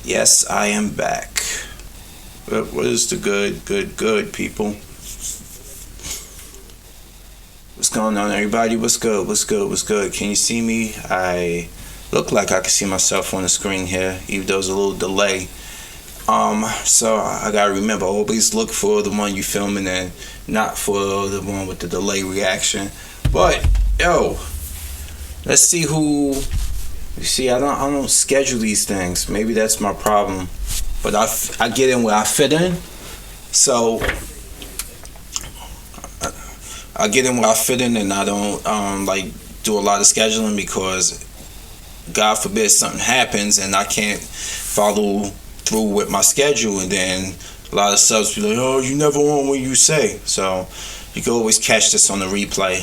Yes, I am back. What is the good people? What's going on, everybody? What's good? Can you see me? I look like I can see myself on the screen here, even though there's a little delay. So I gotta remember, always look for the one you filming and not for the one with the delay reaction. But let's see who. You see, I don't schedule these things. Maybe that's my problem. But I get in where I fit in. So I get in where I fit in, and I don't do a lot of scheduling, because God forbid something happens and I can't follow through with my schedule, and then a lot of subs be like, "Oh, you never on what you say." So you can always catch this on the replay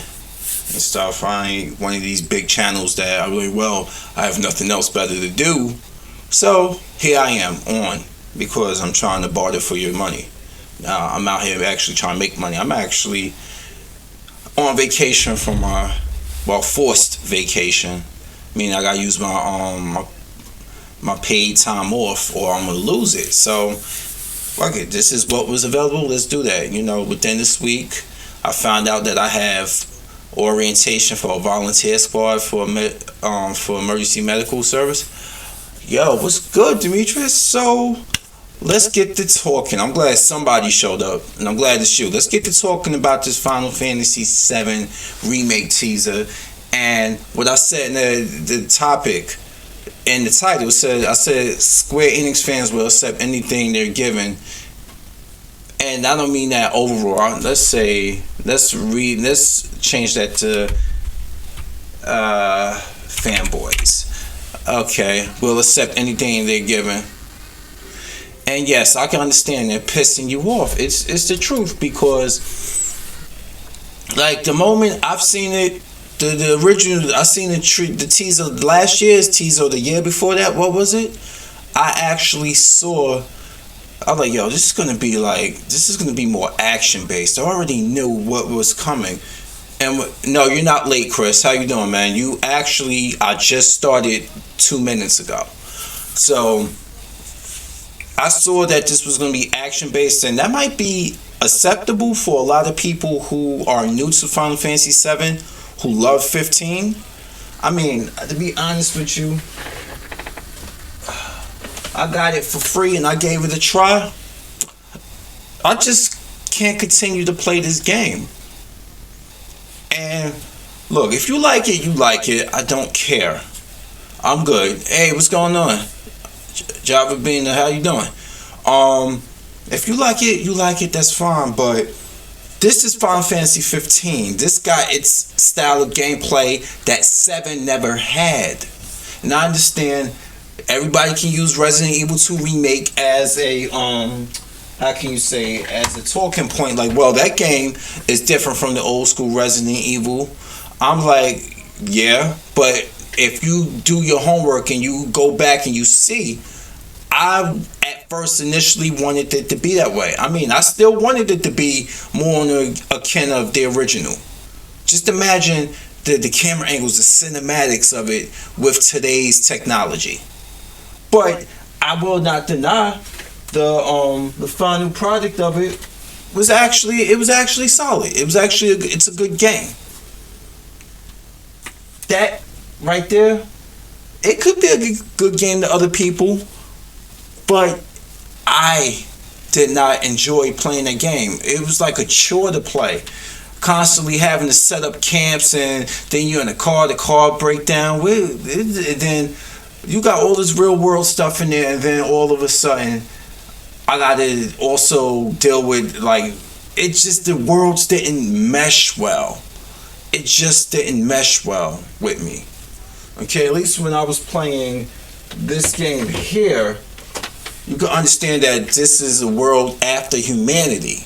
and stuff. I ain't one of these big channels that I have nothing else better to do. So here I am on, because I'm trying to barter for your money. I'm out here actually trying to make money. I'm actually on vacation from forced vacation, meaning I gotta use my paid time off, or I'm gonna lose it. So fuck it, this is what was available, let's do that. Within this week I found out that I have orientation for a volunteer squad for emergency medical service. Yo, what's good, Demetrius? So let's get to talking. I'm glad somebody showed up, and I'm glad it's you. Let's get to talking about this Final Fantasy VII remake teaser. And what I said in the topic, in the title, I said Square Enix fans will accept anything they're given. And I don't mean that overall. Let's change that to Fanboys. Okay, we'll accept anything they're given. And yes, I can understand they're pissing you off. It's the truth, because the moment I've seen it, the original, I seen the teaser last year's teaser, the year before that, what was it? I actually saw, I was like, yo, this is gonna be more action based. I already knew what was coming. And no, you're not late, Chris. How you doing, man? I just started 2 minutes ago. So I saw that this was going to be action based, and that might be acceptable for a lot of people who are new to Final Fantasy VII, who love 15. I mean, to be honest with you, I got it for free and I gave it a try. I just can't continue to play this game. And look, if you like it, you like it. I don't care. I'm good. Hey, what's going on? Java Bean, how you doing? If you like it, you like it, that's fine. But this is Final Fantasy 15. This got its style of gameplay that 7 never had. And I understand everybody can use Resident Evil 2 Remake as a as a talking point, that game is different from the old school Resident Evil. I'm like, yeah, but if you do your homework and you go back and you see, I at first initially wanted it to be that way. I mean, I still wanted it to be more on the akin of the original. Just imagine the camera angles, the cinematics of it with today's technology. But I will not deny the final product of it was actually solid. It's a good game. That right there, it could be a good game to other people, but I did not enjoy playing that game. It was like a chore to play. Constantly having to set up camps, and then you're in the car break down. Then you got all this real world stuff in there, and then all of a sudden I gotta also deal with the worlds didn't mesh well. It just didn't mesh well with me. Okay, at least when I was playing this game here, you can understand that this is a world after humanity.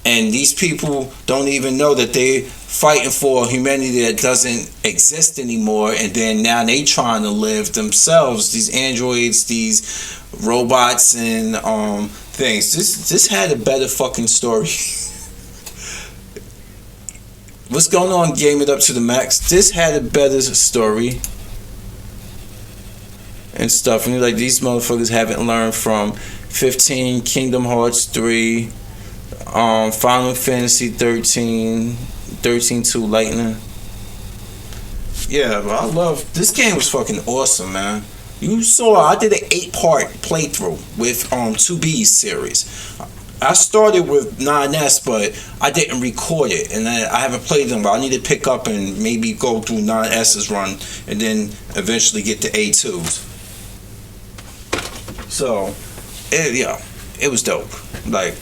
And these people don't even know that they're fighting for a humanity that doesn't exist anymore. And then now they trying to live themselves. These androids, these robots and things. This had a better fucking story. What's going on? Game it up to the max. This had a better story. and stuff. And like, these motherfuckers haven't learned from 15, Kingdom Hearts 3, Final Fantasy 13, 13-2 Lightning. Yeah, but I love this game. Was fucking awesome, man. You saw I did an 8-part playthrough with 2B series. I started with 9S, but I didn't record it, and I haven't played them. But I need to pick up and maybe go through 9S's run, and then eventually get to A2s. So, it was dope. Like,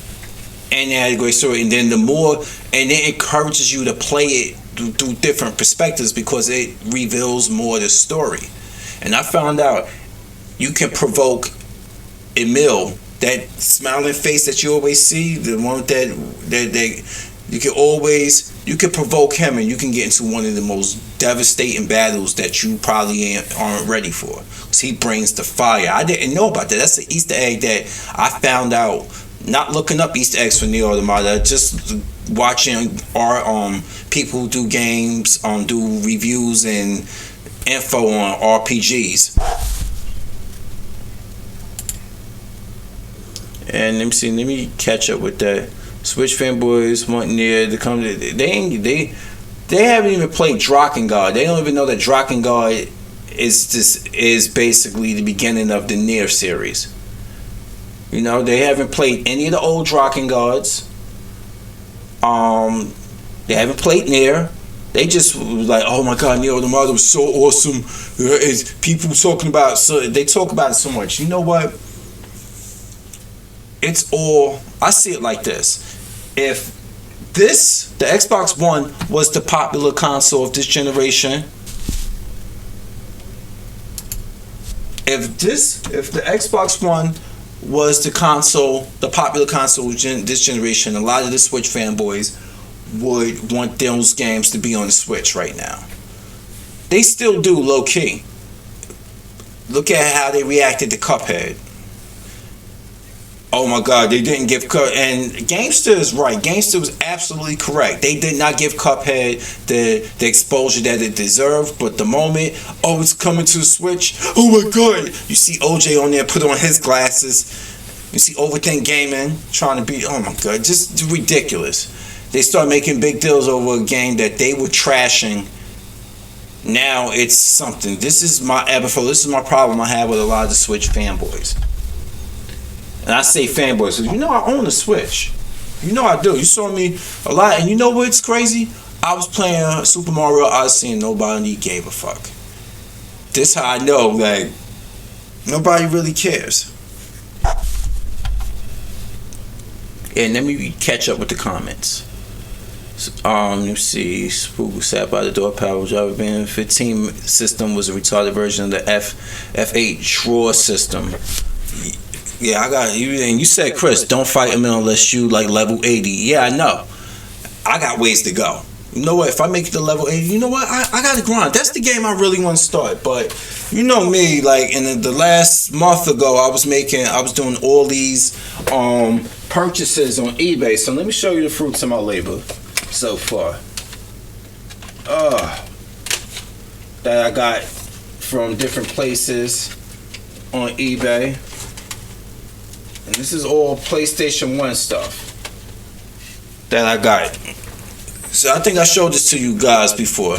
and it had a great story. And then and it encourages you to play it through different perspectives because it reveals more of the story. And I found out you can provoke Emil, that smiling face that you always see, the one that you can provoke him, and you can get into one of the most devastating battles that you probably aren't ready for. Cause he brings the fire. I didn't know about that. That's the Easter egg that I found out not looking up Easter eggs for Nier Automata, just watching our people who do games, do reviews and info on RPGs. And let me catch up with that. Switch fanboys want Nier to come. They haven't even played Drakengard. They don't even know that Drakengard is basically the beginning of the Nier series. You know, they haven't played any of the old Drakengards. They haven't played Nier. They just was like, oh my god, Nier Automata was so awesome. It's people talking about, so they talk about it so much. You know what? It's all, I see it like this. If the Xbox One was the popular console of this generation, if the Xbox One was the popular console of this generation, a lot of the Switch fanboys would want those games to be on the Switch right now. They still do, low key. Look at how they reacted to Cuphead. Oh my god, they didn't give and Gamester is right. Gamester was absolutely correct. They did not give Cuphead the exposure that it deserved, but the moment, it's coming to the Switch, oh my god, you see OJ on there put on his glasses, you see Overthink Gaming trying to be, oh my god, just ridiculous. They start making big deals over a game that they were trashing. Now it's something. This is my problem I have with a lot of the Switch fanboys. And I say fanboys, so you know I own a Switch. You know I do. You saw me a lot. And you know what's crazy? I was playing Super Mario Odyssey and nobody gave a fuck. This how I know, like, nobody really cares. And let me catch up with the comments. Let me see. Spook sat by the door. Power driver being 15 system was a retarded version of the F8 drawer system. Yeah, I got you. And you said, Chris, don't fight him unless you like level 80. Yeah, I know. I got ways to go. You know what? If I make it to level 80, you know what? I got to grind. That's the game I really want to start. But you know me, like in the last month ago, I was doing all these purchases on eBay. So let me show you the fruits of my labor so far. That I got from different places on eBay. And this is all PlayStation 1 stuff that I got. So I think I showed this to you guys before.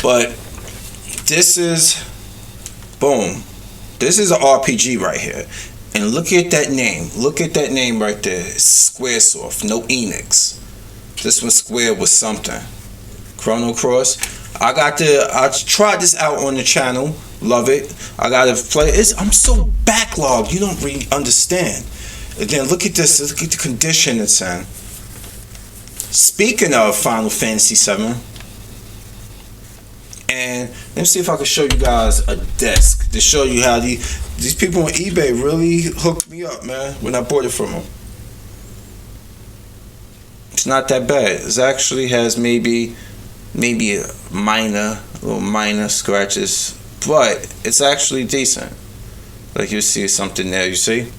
But this is, boom. This is an RPG right here. And look at that name. Look at that name right there. Squaresoft, no Enix. This one Square was something. Chrono Cross. I tried this out on the channel. Love it. I gotta play it. I'm so backlogged. You don't really understand. And then look at this. Look at the condition it's in. Speaking of Final Fantasy 7, and let me see if I can show you guys a desk to show you how these people on eBay really hooked me up, man, when I bought it from them. It's not that bad. It actually has maybe a little minor scratches, but it's actually decent. Like you see something there, you see?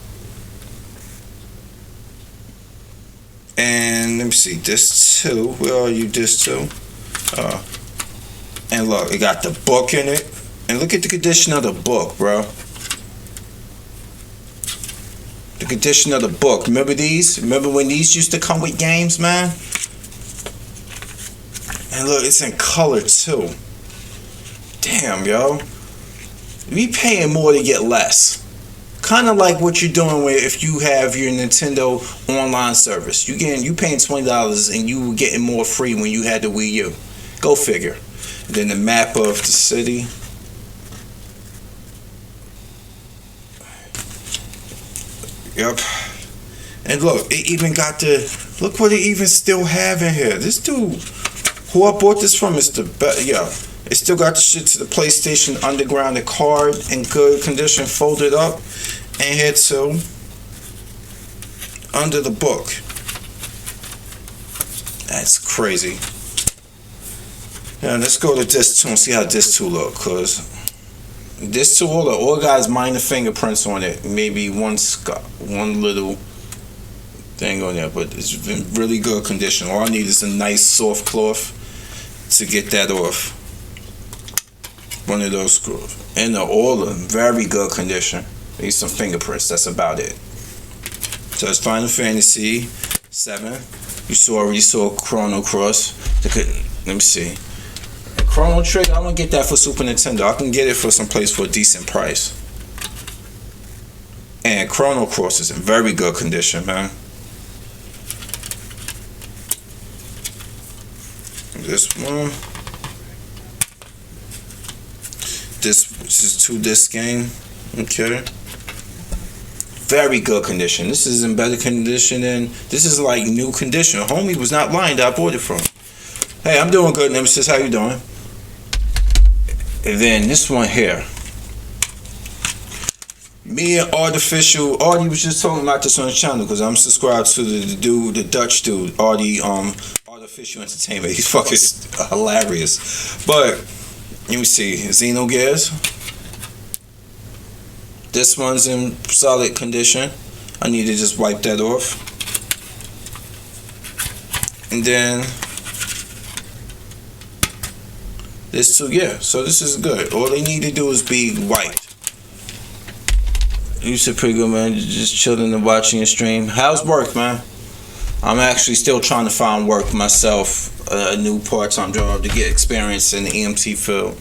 And let me see, disc 2. Where are you, disc 2? And look, it got the book in it. And look at the condition of the book, bro. The condition of the book. Remember these? Remember when these used to come with games, man? And look, it's in color too. Damn, yo. We paying more to get less. Kind of like what you're doing with if you have your Nintendo online service. You paying $20 and you were getting more free when you had the Wii U. Go figure. And then the map of the city. Yep. And look, it even got look what it even still have in here. This dude who I bought this from is the best. Yeah. It still got the shit to the PlayStation Underground, the card in good condition, folded up, and here too, under the book. That's crazy. Now let's go to disc 2 and see how disc 2 look, cause disc 2 all got minor fingerprints on it, maybe one little thing on there, but it's in really good condition. All I need is a nice soft cloth to get that off. One of those screws. And all in very good condition. Maybe some fingerprints, that's about it. So it's Final Fantasy 7. You already saw Chrono Cross. Let me see. Chrono Trigger, I'm gonna get that for Super Nintendo. I can get it for some place for a decent price. And Chrono Cross is in very good condition, man. This one. This is 2-disc game. Okay. Very good condition. This is in better condition than this is like new condition. Homie was not lying that I bought it from. Hey, I'm doing good, Nemesis. How you doing? And then this one here. Me and Artificial Artie was just talking about this on the channel because I'm subscribed to the Dutch dude, Artie Artificial Entertainment. He's fucking hilarious. But let me see, Xenogears. This one's in solid condition. I need to just wipe that off. And then this too, yeah. So this is good. All they need to do is be wiped. You said pretty good, man. Just chilling and watching your stream. How's work, man? I'm actually still trying to find work myself, a new part-time job to get experience in the EMT field.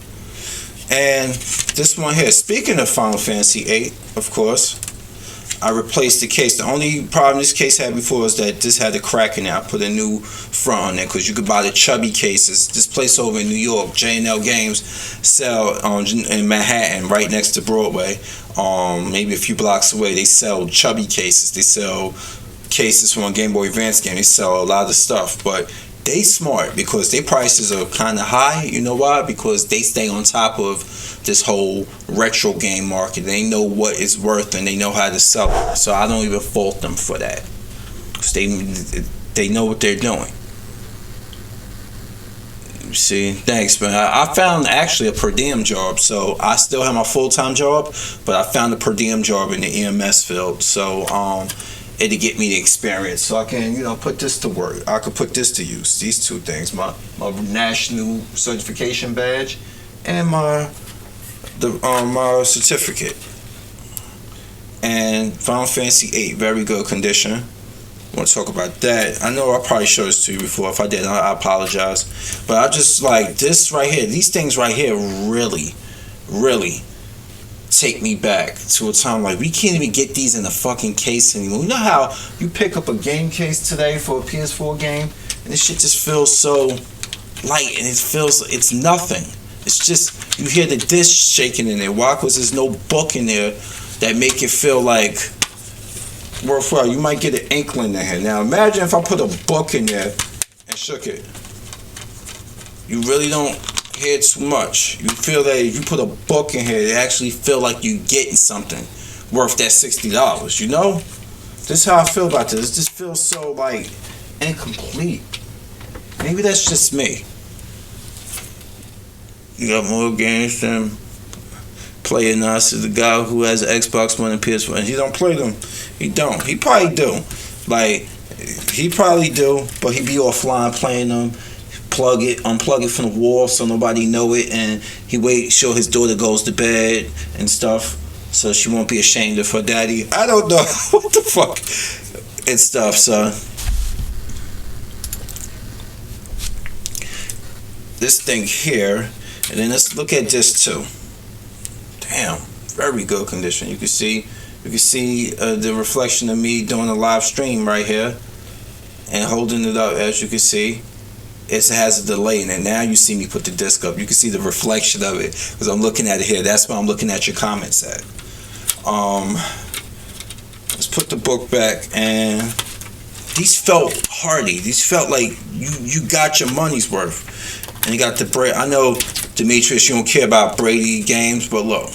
And this one here, speaking of Final Fantasy 8, of course, I replaced the case. The only problem this case had before was that this had a crack in it. I put a new front on it because you could buy the chubby cases. This place over in New York, J&L Games, sell in Manhattan, right next to Broadway, maybe a few blocks away. They sell chubby cases. They sell cases from a Game Boy Advance game. They sell a lot of stuff, but they smart because their prices are kind of high. You know why? Because they stay on top of this whole retro game market. They know what it's worth and they know how to sell it. So I don't even fault them for that. Because they know what they're doing. See, thanks, man. I found actually a per diem job. So I still have my full-time job, but I found a per diem job in the EMS field. So it'll get me the experience, so I can, put this to work. I could put this to use. These two things: my national certification badge and my certificate. And Final Fantasy 8, very good condition. I want to talk about that. I know I probably showed this to you before. If I did, I apologize. But I just like this right here. These things right here really, really take me back to a time like we can't even get these in a fucking case anymore. You know how you pick up a game case today for a PS4 game and this shit just feels so light and it's nothing. It's just you hear the disc shaking in there. Why? Because there's no book in there that make it feel like worthwhile. You might get an inkling in here. Now imagine if I put a book in there and shook it. You really don't hear too much. You feel that if you put a book in here, it actually feel like you getting something worth that $60. You know? This is how I feel about this. It just feels so like incomplete. Maybe that's just me. You got more games than playing us is the guy who has an Xbox One and PS4 and he don't play them. He don't. He probably do. Like he probably do, but he be offline playing them. unplug it from the wall so nobody know it, and he wait sure his daughter goes to bed and stuff, so she won't be ashamed of her daddy. I don't know what the fuck and stuff. So this thing here, and then let's look at this too. Damn, very good condition. You can see the reflection of me doing a live stream right here and holding it up. As you can see, it has a delay in it. Now you see me put the disc up. You can see the reflection of it because I'm looking at it here. That's why I'm looking at your comments at. Let's put the book back, and these felt hardy. These felt like you got your money's worth. And you got the Brady. I know, Demetrius, you don't care about Brady games, but look.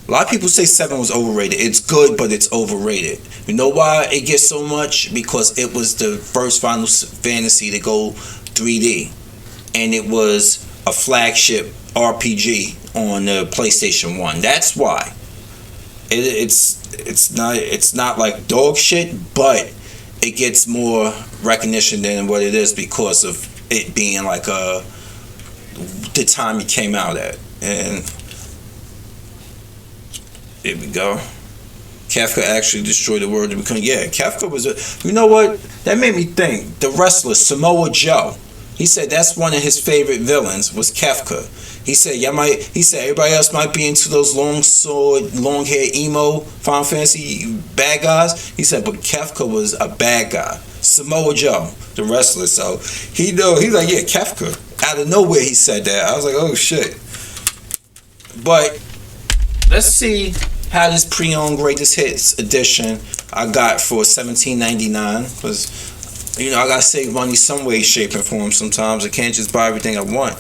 A lot of people say 7 was overrated. It's good, but it's overrated. You know why it gets so much? Because it was the first Final Fantasy to go 3D. And it was a flagship RPG on the PlayStation 1. That's why. It's not like dog shit, but it gets more recognition than what it is because of it being like the time it came out at. And there we go. Kafka actually destroyed the world to become. Yeah, Kafka was a. You know what? That made me think. The wrestler Samoa Joe. He said that's one of his favorite villains was Kafka. He said He said everybody else might be into those long sword, long hair emo Final Fantasy bad guys. He said, but Kafka was a bad guy. Samoa Joe, the wrestler. So he know. He's like, yeah, Kafka. Out of nowhere, he said that. I was like, oh shit. But let's see how this pre-owned greatest hits edition I got for $17.99, because you know I gotta save money some way, shape, and form. Sometimes I can't just buy everything I want.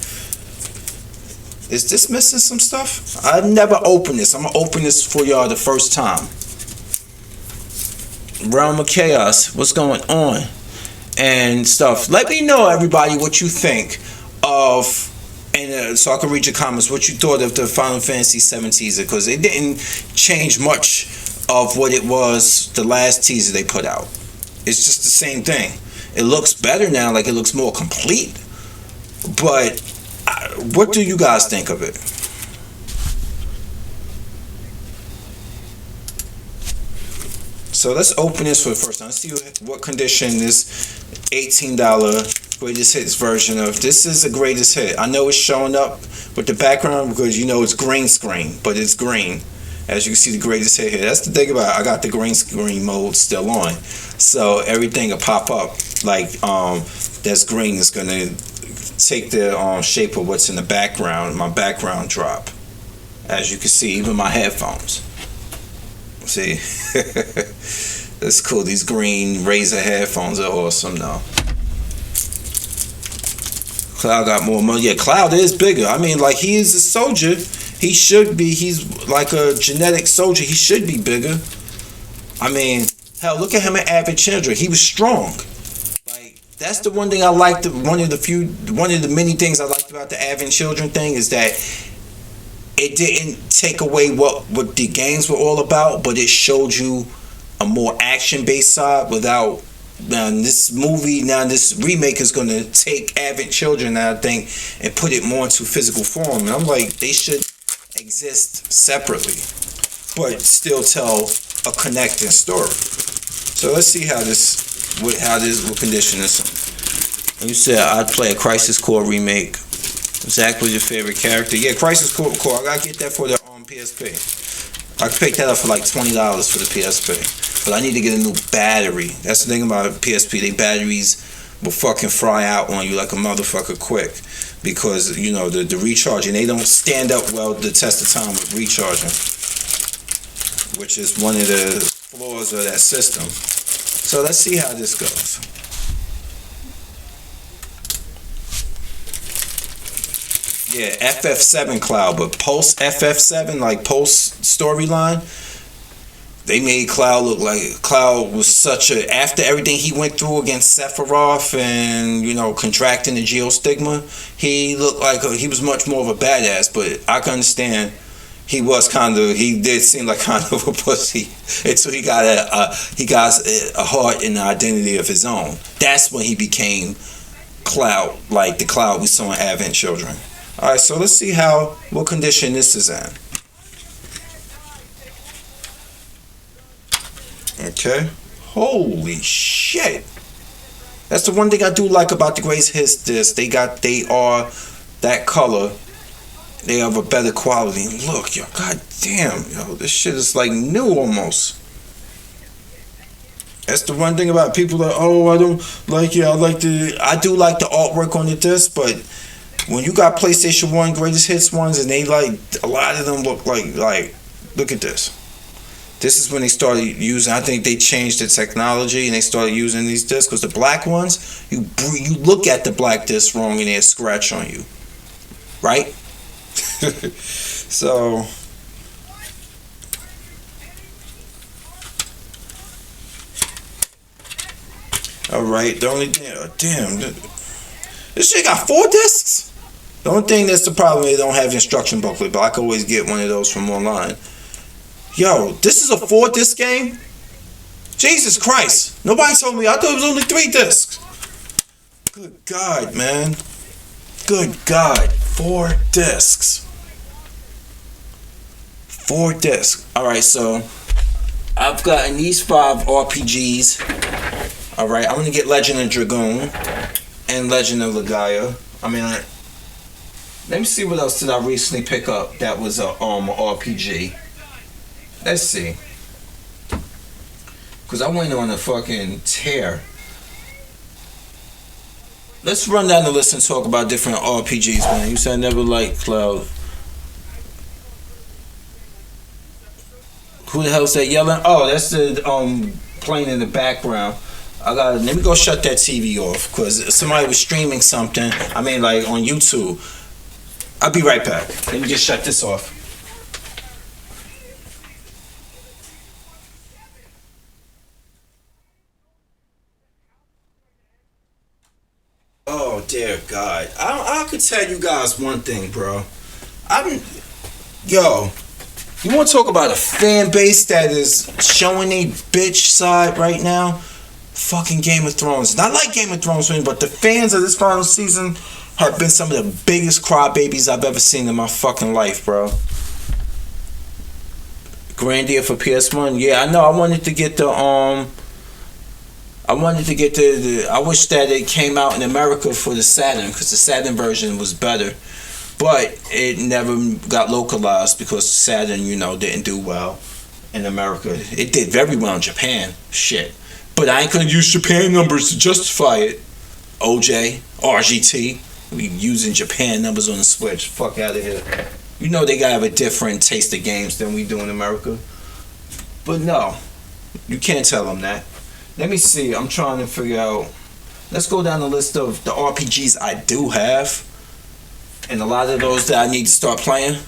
Is this missing some stuff? I've never opened this. I'm gonna open this for y'all the first time. Realm of Chaos, what's going on and stuff. Let me know, everybody, what you think of. And so I can read your comments, what you thought of the Final Fantasy 7 teaser, because it didn't change much of what it was the last teaser they put out. It's just the same thing. It looks better now, like it looks more complete. But what do you guys think of it? So let's open this for the first time. Let's see what condition this $18 greatest hits version of. This is a greatest hit. I know it's showing up with the background because you know it's green screen, but it's green. As you can see, the greatest hit here. That's the thing about it. I got the green screen mode still on, so everything will pop up like that's green is gonna take the shape of what's in the background. My background drop, as you can see, even my headphones. See, that's cool. These green Razer headphones are awesome though. Cloud got more money. Yeah, Cloud is bigger. I mean, like, he is a soldier. He should be. He's like a genetic soldier. He should be bigger. I mean, hell, look at him at Avid Chandra. He was strong. Like, that's the one thing I liked. One of the many things I liked about the Avid Children thing is that it didn't take away what the games were all about, but it showed you a more action-based side without. Now this remake is going to take Avid Children, I think, and put it more into physical form. And I'm like, they should exist separately, but still tell a connecting story. So let's see how this will condition this. And you said I'd play a Crisis Core remake. Zach was your favorite character. Yeah, Crisis Core. I gotta get that for the PSP. I picked that up for like $20 for the PSP. But I need to get a new battery. That's the thing about PSP. They batteries will fucking fry out on you like a motherfucker quick. Because, you know, the recharging, they don't stand up well the test of time with recharging. Which is one of the flaws of that system. So let's see how this goes. Yeah, FF7 Cloud, but post FF7, like post storyline, they made Cloud look like Cloud was such a, after everything he went through against Sephiroth and, you know, contracting the geostigma, he looked like he was much more of a badass. But I can understand he did seem like kind of a pussy until he got a heart and an identity of his own. That's when he became cloud, like the cloud we saw in Advent Children. Alright, so let's see what condition this is in. Okay. Holy shit. That's the one thing I do like about the greatest hits disc. They are that color. They have a better quality. Look, yo, god damn, yo, this shit is like new almost. That's the one thing about people that, oh, I don't like it. I do like the artwork on the disc, but when you got PlayStation 1 greatest hits ones and they like, a lot of them look like look at this. This is when they started using, I think they changed the technology and they started using these discs, because the black ones, you look at the black disc wrong and they scratch on you. Right? So alright, the only thing, damn, this shit got 4 discs? The only thing that's the problem, they don't have the instruction booklet, but I can always get one of those from online. Yo, this is a 4-disc game? Jesus Christ. Nobody told me. I thought it was only 3 discs. Good God, man. Good God. 4 discs. 4 discs. Alright, so I've gotten these 5 RPGs. Alright, I'm going to get Legend of Dragoon and Legend of Legaia. Let me see what else did I recently pick up that was a RPG. Let's see. Because I went on a fucking tear. Let's run down the list and talk about different RPGs, man. You said I never liked Cloud. Who the hell's that yelling? Oh, that's the plane in the background. Let me go shut that TV off, because somebody was streaming something. Like on YouTube. I'll be right back. Let me just shut this off. Oh dear God! I could tell you guys one thing, bro. You want to talk about a fan base that is showing a bitch side right now? Fucking Game of Thrones. Not like Game of Thrones, but the fans of this final season have been some of the biggest crybabies I've ever seen in my fucking life, bro. Grandia for PS1. Yeah, I know. I wanted to get the I wish that it came out in America for the Saturn, because the Saturn version was better, but it never got localized because Saturn, didn't do well in America. It did very well in Japan. Shit. But I ain't gonna use Japan numbers to justify it. OJ, RGT, we using Japan numbers on the Switch. Fuck out of here. They gotta have a different taste of games than we do in America. But no, you can't tell them that. Let me see. I'm trying to figure out. Let's go down the list of the RPGs I do have, and a lot of those that I need to start playing.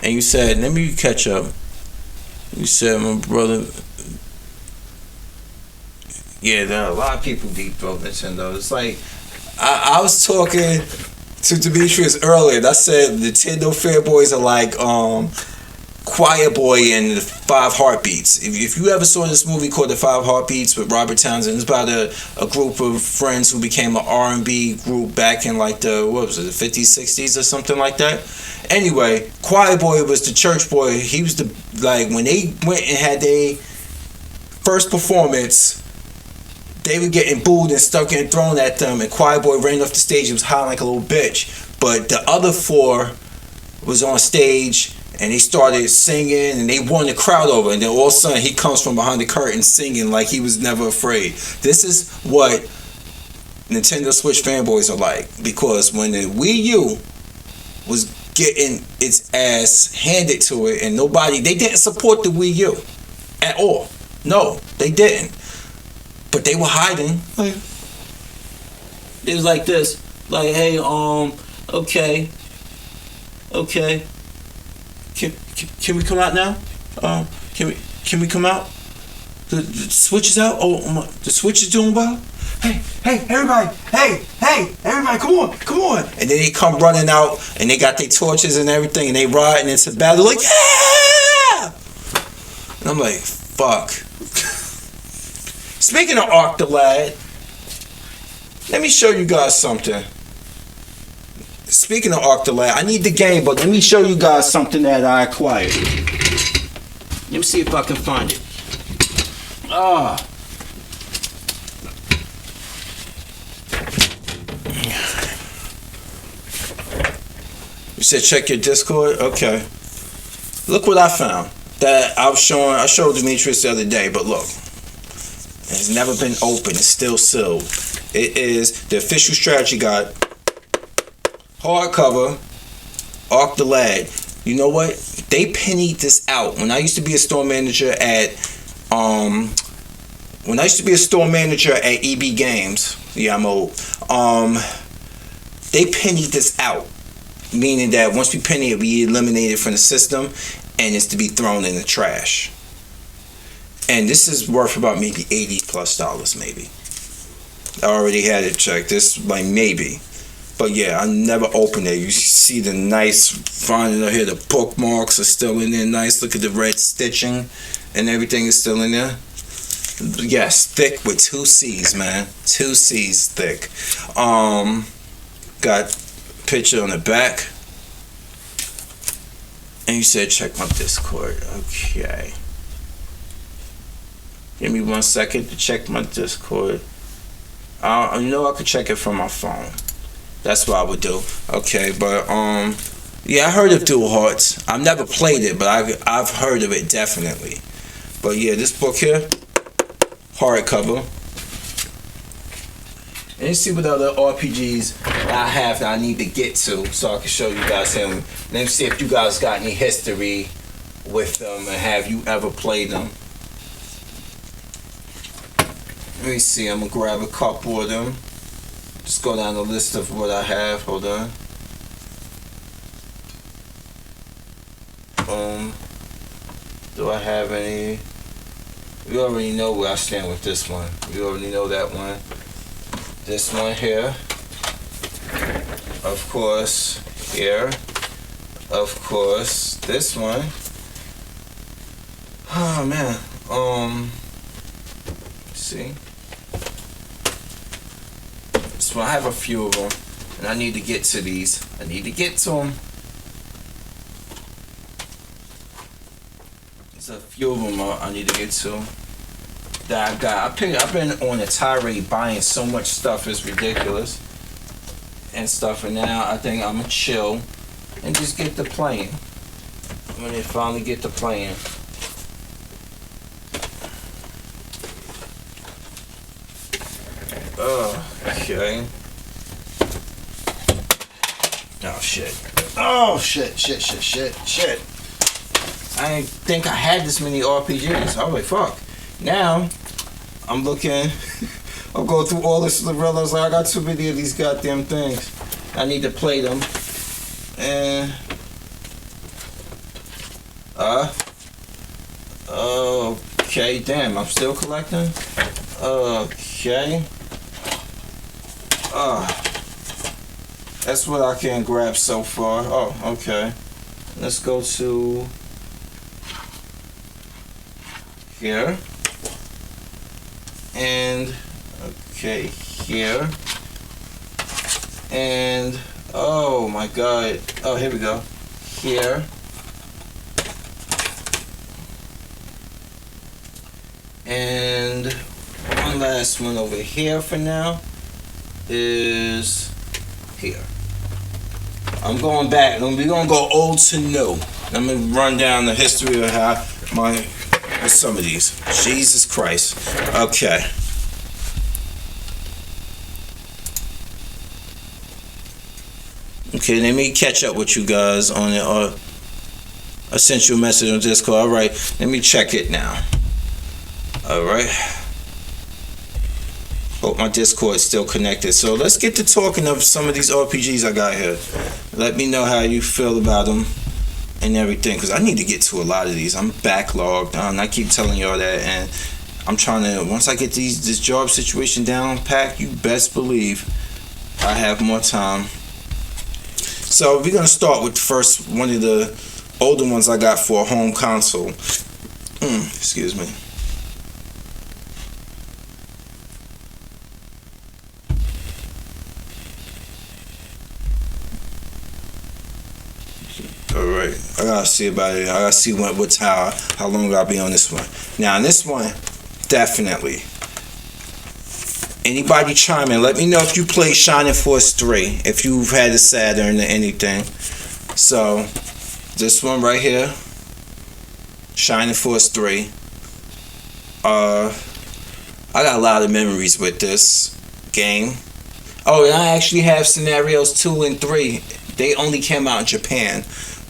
And you said, let me catch up. You said, my brother. Yeah, there are a lot of people deep throat Nintendo. It's like I was talking to Demetrius earlier, and I said Nintendo fanboys are like Choir Boy and the 5 Heartbeats. If you ever saw this movie called The 5 Heartbeats with Robert Townsend, it's about a group of friends who became an R&B group back in like the 50s, 60s or something like that. Anyway, Choir Boy was the church boy. He was when they went and had their first performance, they were getting booed and stuck and thrown at them, and Choir Boy ran off the stage. He was hollering like a little bitch. But the other 4 was on stage, and they started singing, and they won the crowd over. And then all of a sudden, he comes from behind the curtain singing like he was never afraid. This is what Nintendo Switch fanboys are like. Because when the Wii U was getting its ass handed to it, and they didn't support the Wii U at all. No, they didn't. But they were hiding. It was like this. Like, hey, okay. Can we come out now? Can we come out? The Switch is out. Oh, the Switch is doing well. Hey, everybody! Hey, everybody! Come on! And then they come running out, and they got their torches and everything, and they riding into battle like, yeah! And I'm like, fuck. Speaking of Arc the Lad, Let me show you guys something. Speaking of Octolad, I need the game, but let me show you guys something that I acquired. Let me see if I can find it. You said check your Discord? Okay. Look what I found. That I showed Demetrius the other day, but look. It's never been opened. It's still sealed. It is the official strategy guide. Hardcover. Octolad. You know what? They pennied this out. When I used to be a store manager at EB Games. Yeah, I'm old. They pennied this out. Meaning that once we penny it, we eliminate it from the system and it's to be thrown in the trash. And this is worth about maybe $80+ maybe. I already had it checked. This like maybe. But yeah, I never opened it. You see the nice vinyl here, the bookmarks are still in there nice. Look at the red stitching and everything is still in there. Yes, thick with 2 C's, man. 2 C's thick. Got picture on the back. And you said check my Discord. Okay. Give me 1 second to check my Discord. You know I could check it from my phone. That's what I would do. Okay, but yeah, I heard of Dual Hearts. I've never played it, but I've heard of it definitely. But yeah, this book here, hardcover. And you see what other RPGs I have that I need to get to so I can show you guys them. Let me see if you guys got any history with them and have you ever played them. Let me see, I'm gonna grab a couple of them. Just go down the list of what I have. Hold on. Do I have any? We already know where I stand with this one. We already know that one. This one here, of course, here, of course, this one. Oh man, let's see. This one, I have a few of them, and I need to get to these. I need to get to them. There's a few of them I need to get to. That I got. I've been on a tirade buying so much stuff, it's ridiculous and stuff, and now I think I'm gonna chill and just get to playing. When they finally get to playing. Okay. Oh shit. Oh shit. I didn't think I had this many RPGs. I was like, fuck. Now, I'm looking, I'll go through all this and realize like, I got too many of these goddamn things. I need to play them. And, okay, damn, I'm still collecting? Okay. That's what I can grab so far. Oh, okay. Let's go to here. And okay, here. And oh my god. Oh, here we go. Here. And one last one over here for now is here. I'm going back. We're gonna go old to new. I'm gonna run down the history of how with some of these. Jesus Christ. Okay. Okay, let me catch up with you guys on it. I sent you a message on Discord. Alright, let me check it now. Alright. Hope my Discord is still connected. So let's get to talking of some of these RPGs I got here. Let me know how you feel about them and everything, because I need to get to a lot of these. I'm backlogged, and I keep telling y'all that, and I'm trying to, once I get this job situation down packed, you best believe I have more time. So we're gonna start with the first one of the older ones I got for a home console. Excuse me. All right, I gotta see about it. I gotta see what's how long I'll be on this one. Now, on this one, definitely. Anybody chime in? Let me know if you play Shining Force 3, if you've had a Saturn or anything. So, this one right here, Shining Force 3. I got a lot of memories with this game. Oh, and I actually have scenarios 2 and 3. They only came out in Japan.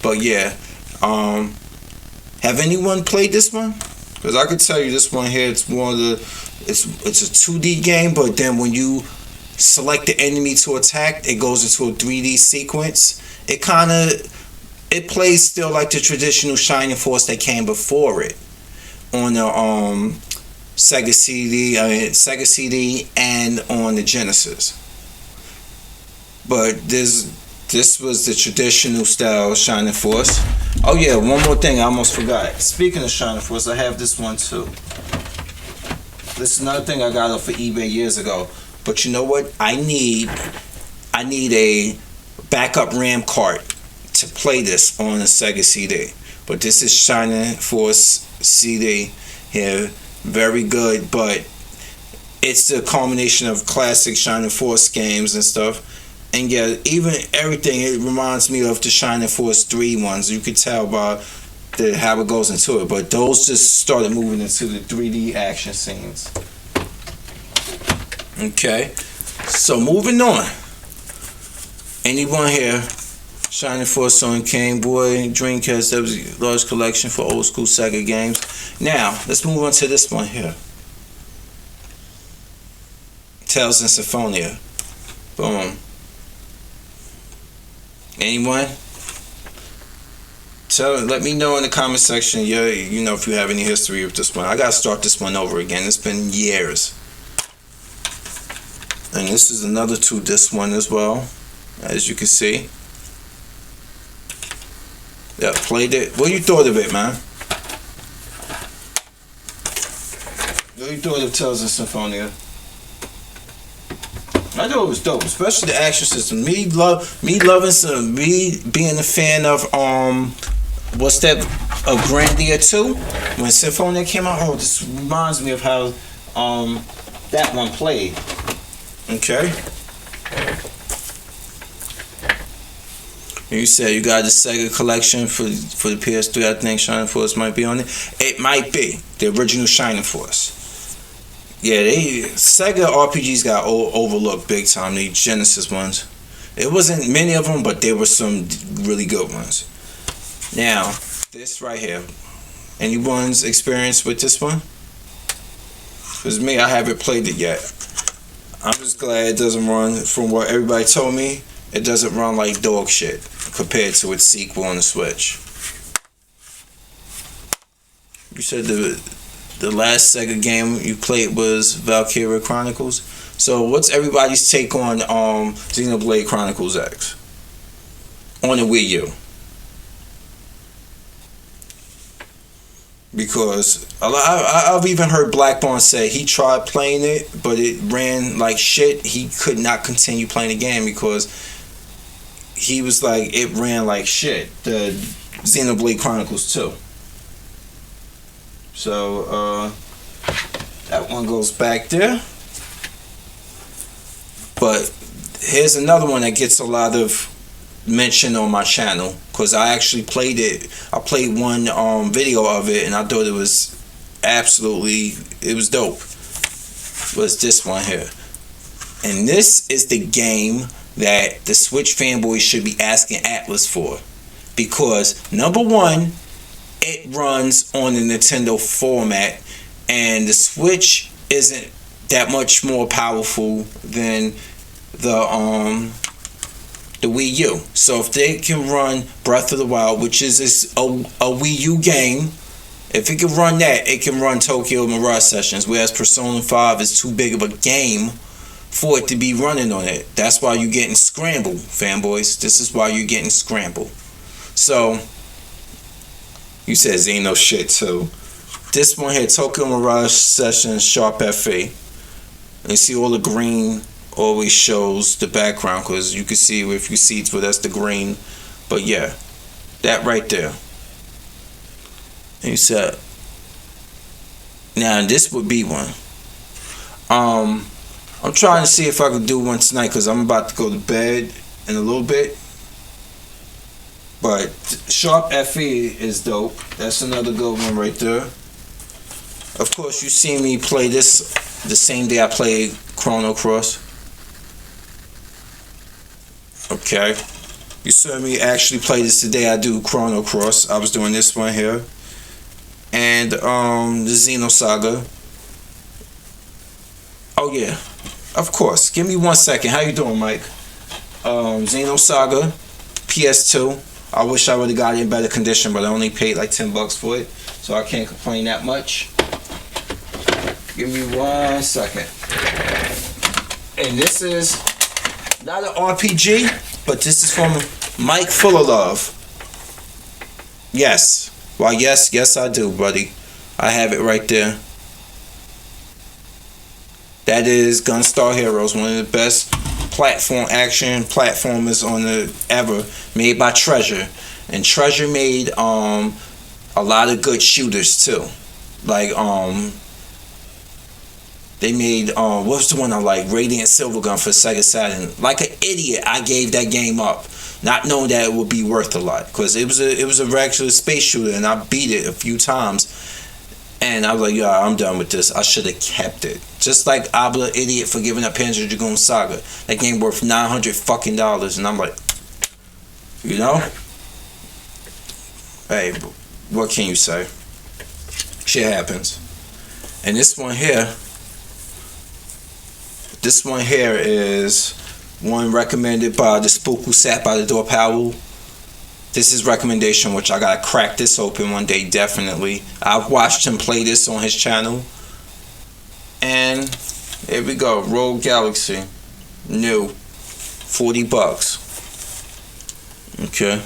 But yeah, have anyone played this one? Because I could tell you this one here, it's one of the, it's a 2D game, but then when you select the enemy to attack, it goes into a 3D sequence. It plays still like the traditional Shining Force that came before it on the Sega CD and on the Genesis. But this was the traditional style Shining Force. Oh yeah, one more thing I almost forgot. Speaking of Shining Force, I have this one too. This is another thing I got off of eBay years ago. But you know what? I need a backup RAM card to play this on a Sega CD. But this is Shining Force CD here. Very good, but it's the culmination of classic Shining Force games and stuff. And yeah, even everything, it reminds me of the Shining Force 3 ones. You could tell by how it goes into it. But those just started moving into the 3D action scenes. Okay, so moving on. Anyone here? Shining Force on Game Boy, Dreamcast, that was a large collection for old school Sega games. Now, let's move on to this one here. Tales in Symphonia. Boom. Anyone? Let me know in the comment section, you know, if you have any history with this one. I gotta start this one over again. It's been years. And this is another 2-disc one as well, as you can see. Yeah, played it. What you thought of it, man? What you thought of Tales of Symphonia? I thought it was dope, especially the action system. Me being a fan of what's that? Of Grandia 2. When Symphonia came out, oh, this reminds me of how that one played. Okay. You said you got the Sega collection for the PS3. I think Shining Force might be on it. It might be the original Shining Force. Yeah, Sega RPGs got overlooked big time. The Genesis ones. It wasn't many of them, but there were some really good ones. Now, this right here. Anyone's experience with this one? Because me, I haven't played it yet. I'm just glad it doesn't run, from what everybody told me, it doesn't run like dog shit compared to its sequel on the Switch. You said the last Sega game you played was Valkyria Chronicles. So what's everybody's take on Xenoblade Chronicles X on the Wii U? Because I've even heard Blackbone say he tried playing it, but it ran like shit. He could not continue playing the game because he was like, it ran like shit. The Xenoblade Chronicles 2. So that one goes back there. But here's another one that gets a lot of mention on my channel because I actually played it. I played one video of it and I thought it was dope. Was this one here. And this is the game that the Switch fanboys should be asking Atlas for, because number one, it runs on the Nintendo format and the Switch isn't that much more powerful than the Wii U. So if they can run Breath of the Wild, which is a Wii U game, if it can run that, it can run Tokyo Mirage Sessions, whereas Persona 5 is too big of a game for it to be running on it. That's why you're getting scrambled, fanboys. This is why you're getting scrambled. So you said Xeno shit too. This one here, Tokyo Mirage Sessions Sharp FE. And you see all the green always shows the background because you can see with a few seats where that's the green. But yeah, That right there. And you said, now this would be one. I'm trying to see if I can do one tonight because I'm about to go to bed in a little bit. But Sharp FE is dope. That's another good one right there. Of course, you see me play this the same day I played Chrono Cross. Okay. You saw me actually play this today. I do Chrono Cross. I was doing this one here. And the Xenosaga. Oh yeah. Of course. Give me 1 second. How you doing, Mike? Xenosaga, PS2. I wish I would have got it in better condition, but I only paid like $10 for it, so I can't complain that much. Give me 1 second. And this is not an RPG, but this is from Mike Full of Love. Yes. Well, yes, I do, buddy. I have it right there. That is Gunstar Heroes, one of the best platform action platformers on the ever, made by Treasure. And Treasure made a lot of good shooters too. Like they made what's the one I like? Radiant Silvergun for Sega Saturn. Like an idiot, I gave that game up, not knowing that it would be worth a lot, because it was a regular space shooter, and I beat it a few times. And I was like, yeah, I'm done with this. I should have kept it. Just like Abla idiot for giving up Panzer Dragoon Saga. That game worth $900 fucking dollars, and I'm like, you know? Hey, what can you say? Shit happens. And this one here is one recommended by the spook who sat by the door, Powell. This is recommendation, which I gotta crack this open one day, definitely. I've watched him play this on his channel. And here we go, Rogue Galaxy. New. $40. Okay.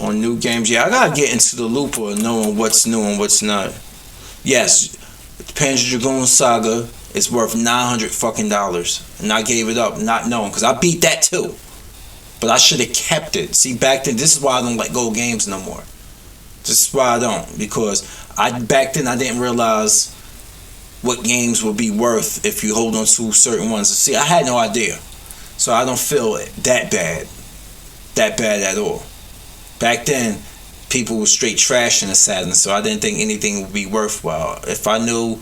On new games. Yeah, I gotta get into the loop of knowing what's new and what's not. Yes, Panzer Dragoon Saga is worth $900 fucking dollars. And I gave it up, not knowing, because I beat that too. But I should have kept it. See, back then, this is why I don't let go of games no more. This is why I don't. Because back then I didn't realize what games would be worth if you hold on to certain ones. See, I had no idea. So I don't feel that bad. That bad at all. Back then, people were straight trashing the Saturn, so I didn't think anything would be worthwhile. If I knew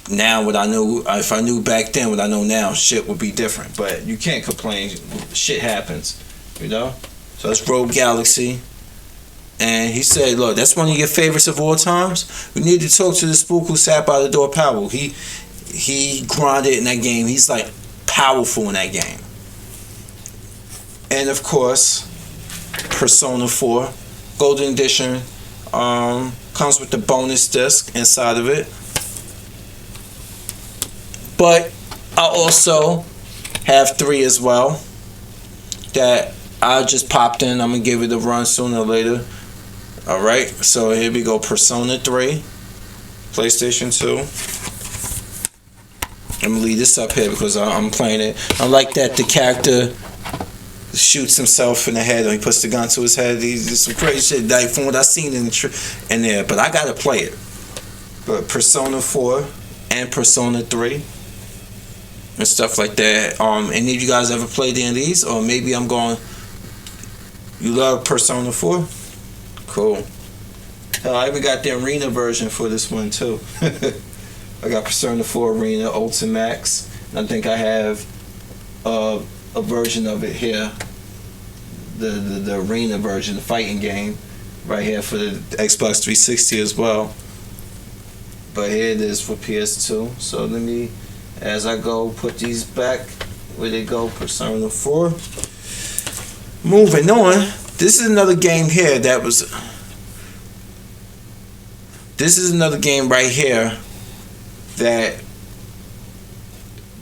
now what I knew, if I knew back then what I know now, shit would be different. But you can't complain. Shit happens, you know. So that's Rogue Galaxy, and he said, "Look, that's one of your favorites of all times. We need to talk to the spook who sat by the door, Powell. He grinded in that game. He's like powerful in that game." And of course, Persona 4 Golden Edition comes with the bonus disc inside of it. But I also have 3 as well that I just popped in. I'm going to give it a run sooner or later. Alright, so here we go. Persona 3, PlayStation 2. I'm going to leave this up here because I'm playing it. I like that the character shoots himself in the head, or he puts the gun to his head. He's some crazy shit like from what I seen in there. But I got to play it. But Persona 4 and Persona 3. And stuff like that. Any of you guys ever played any of these? Or maybe I'm going, you love Persona 4? Cool. I even got the arena version for this one too. I got Persona 4 Arena Ultimax. And I think I have a version of it here. The arena version, the fighting game. Right here for the Xbox 360 as well. But here it is for PS2. So let me, as I go, put these back where they go. Persona 4. Moving on. This is another game here that was. This is another game right here that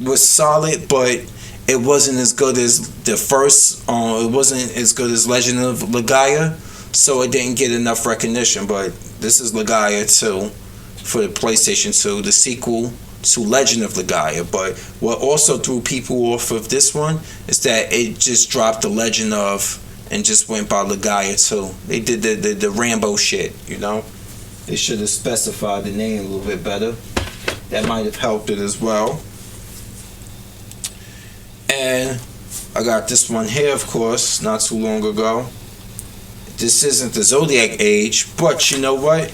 was solid, but it wasn't as good as the first. It wasn't as good as Legend of Legaia, so it didn't get enough recognition. But this is Legaia 2 for the PlayStation 2, the sequel to Legend of Legaia. But what also threw people off of this one is that it just dropped the Legend of and just went by Legaia too. They did the Rambo shit, you know. They should have specified the name a little bit better. That might have helped it as well. And I got this one here, of course, not too long ago. This isn't the Zodiac Age, but you know what?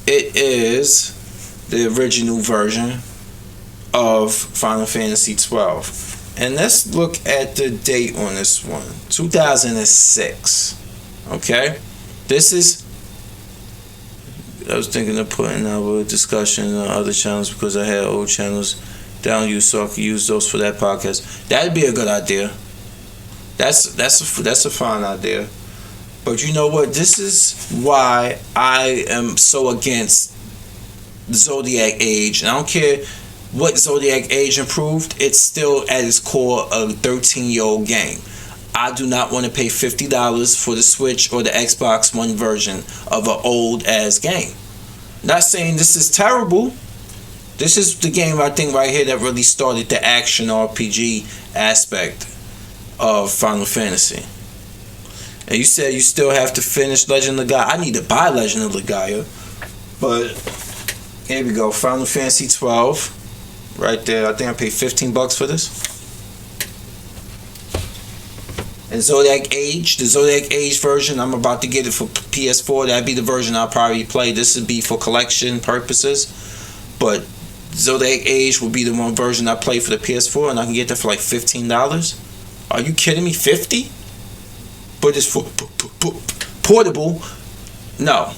It is the original version of Final Fantasy 12. And let's look at the date on this one. 2006. Okay? This is... I was thinking of putting our discussion on other channels because I had old channels down used so I could use those for that podcast. That'd be a good idea. That's a fine idea. But you know what? This is why I am so against Zodiac Age. And I don't care what Zodiac Age improved. It's still at its core a 13-year-old game. I do not want to pay $50 for the Switch or the Xbox One version of an old ass game. Not saying this is terrible. This is the game I think right here that really started the action RPG aspect of Final Fantasy. And you said you still have to finish Legend of Legaia. I need to buy Legend of Legaia. But here we go. Final Fantasy 12. Right there. I think I paid $15 for this. And Zodiac Age. The Zodiac Age version, I'm about to get it for PS4. That'd be the version I'll probably play. This would be for collection purposes. But Zodiac Age will be the one version I play for the PS4. And I can get that for like $15. Are you kidding me? $50? But it's for portable. No.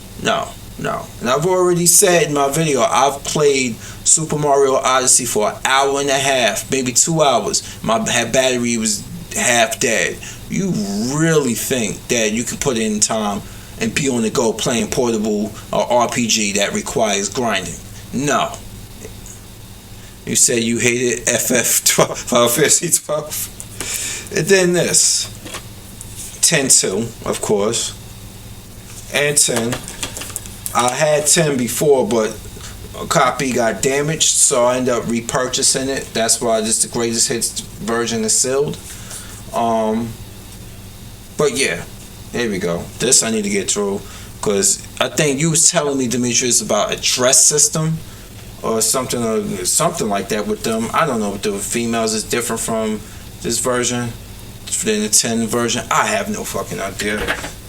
And I've already said in my video, I've played Super Mario Odyssey for an hour and a half, maybe 2 hours. My battery was half dead. You really think that you can put in time and be on the go playing portable or RPG that requires grinding? No. You say you hated FF12, Final Fantasy 12. And then this. 10-2, of course, and 10. I had 10 before, but a copy got damaged, so I ended up repurchasing it. That's why this the greatest hits version is sealed. But yeah, there we go. This I need to get through because I think you was telling me, Demetrius, about a dress system or something like that with them. I don't know if the females is different from this version. Than the 10 version, I have no fucking idea.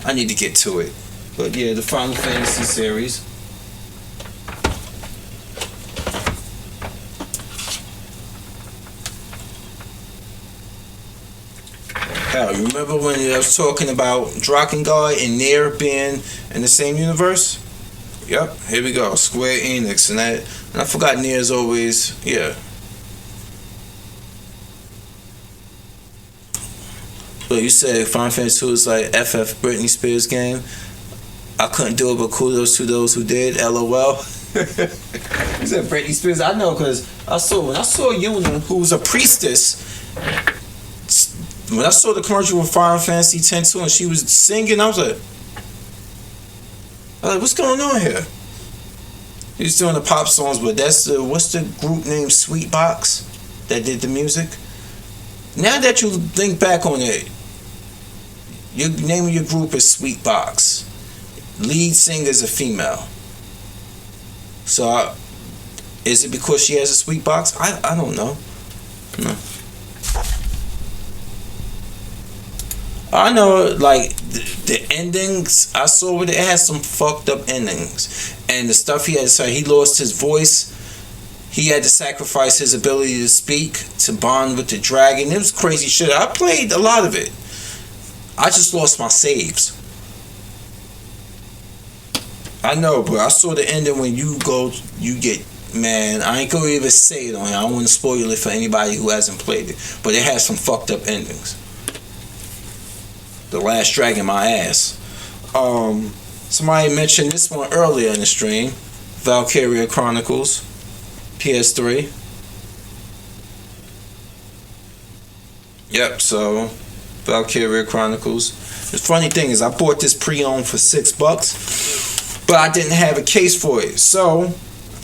I need to get to it. But yeah, the Final Fantasy series. Hell, you remember when I was talking about Drakengard and Nier being in the same universe? Yep, here we go. Square Enix, and I forgot Nier's always, yeah. But you said Final Fantasy 2 is like FF Britney Spears game. I couldn't do it, but kudos to those who did. LOL. You said Britney Spears. I know because when I saw Yuna, who was a priestess. When I saw the commercial with Final Fantasy X-2 and she was singing, I was like, what's going on here? He was doing the pop songs, but that's what's the group name? Sweetbox that did the music. Now that you think back on it, your name of your group is Sweetbox. Lead singer is a female. So, is it because she has a Sweetbox? I don't know. No. I know, like, the endings, I saw it has some fucked up endings. And the stuff he had to say, he lost his voice. He had to sacrifice his ability to speak, to bond with the dragon. It was crazy shit. I played a lot of it. I just lost my saves. I know, but I saw the ending when you get, man, I ain't gonna even say it on here. I don't want to spoil it for anybody who hasn't played it. But it has some fucked up endings. The Last Dragon, my ass. Somebody mentioned this one earlier in the stream. Valkyria Chronicles. PS3. Yep, so Valkyria Chronicles. The funny thing is I bought this pre-owned for $6, but I didn't have a case for it. So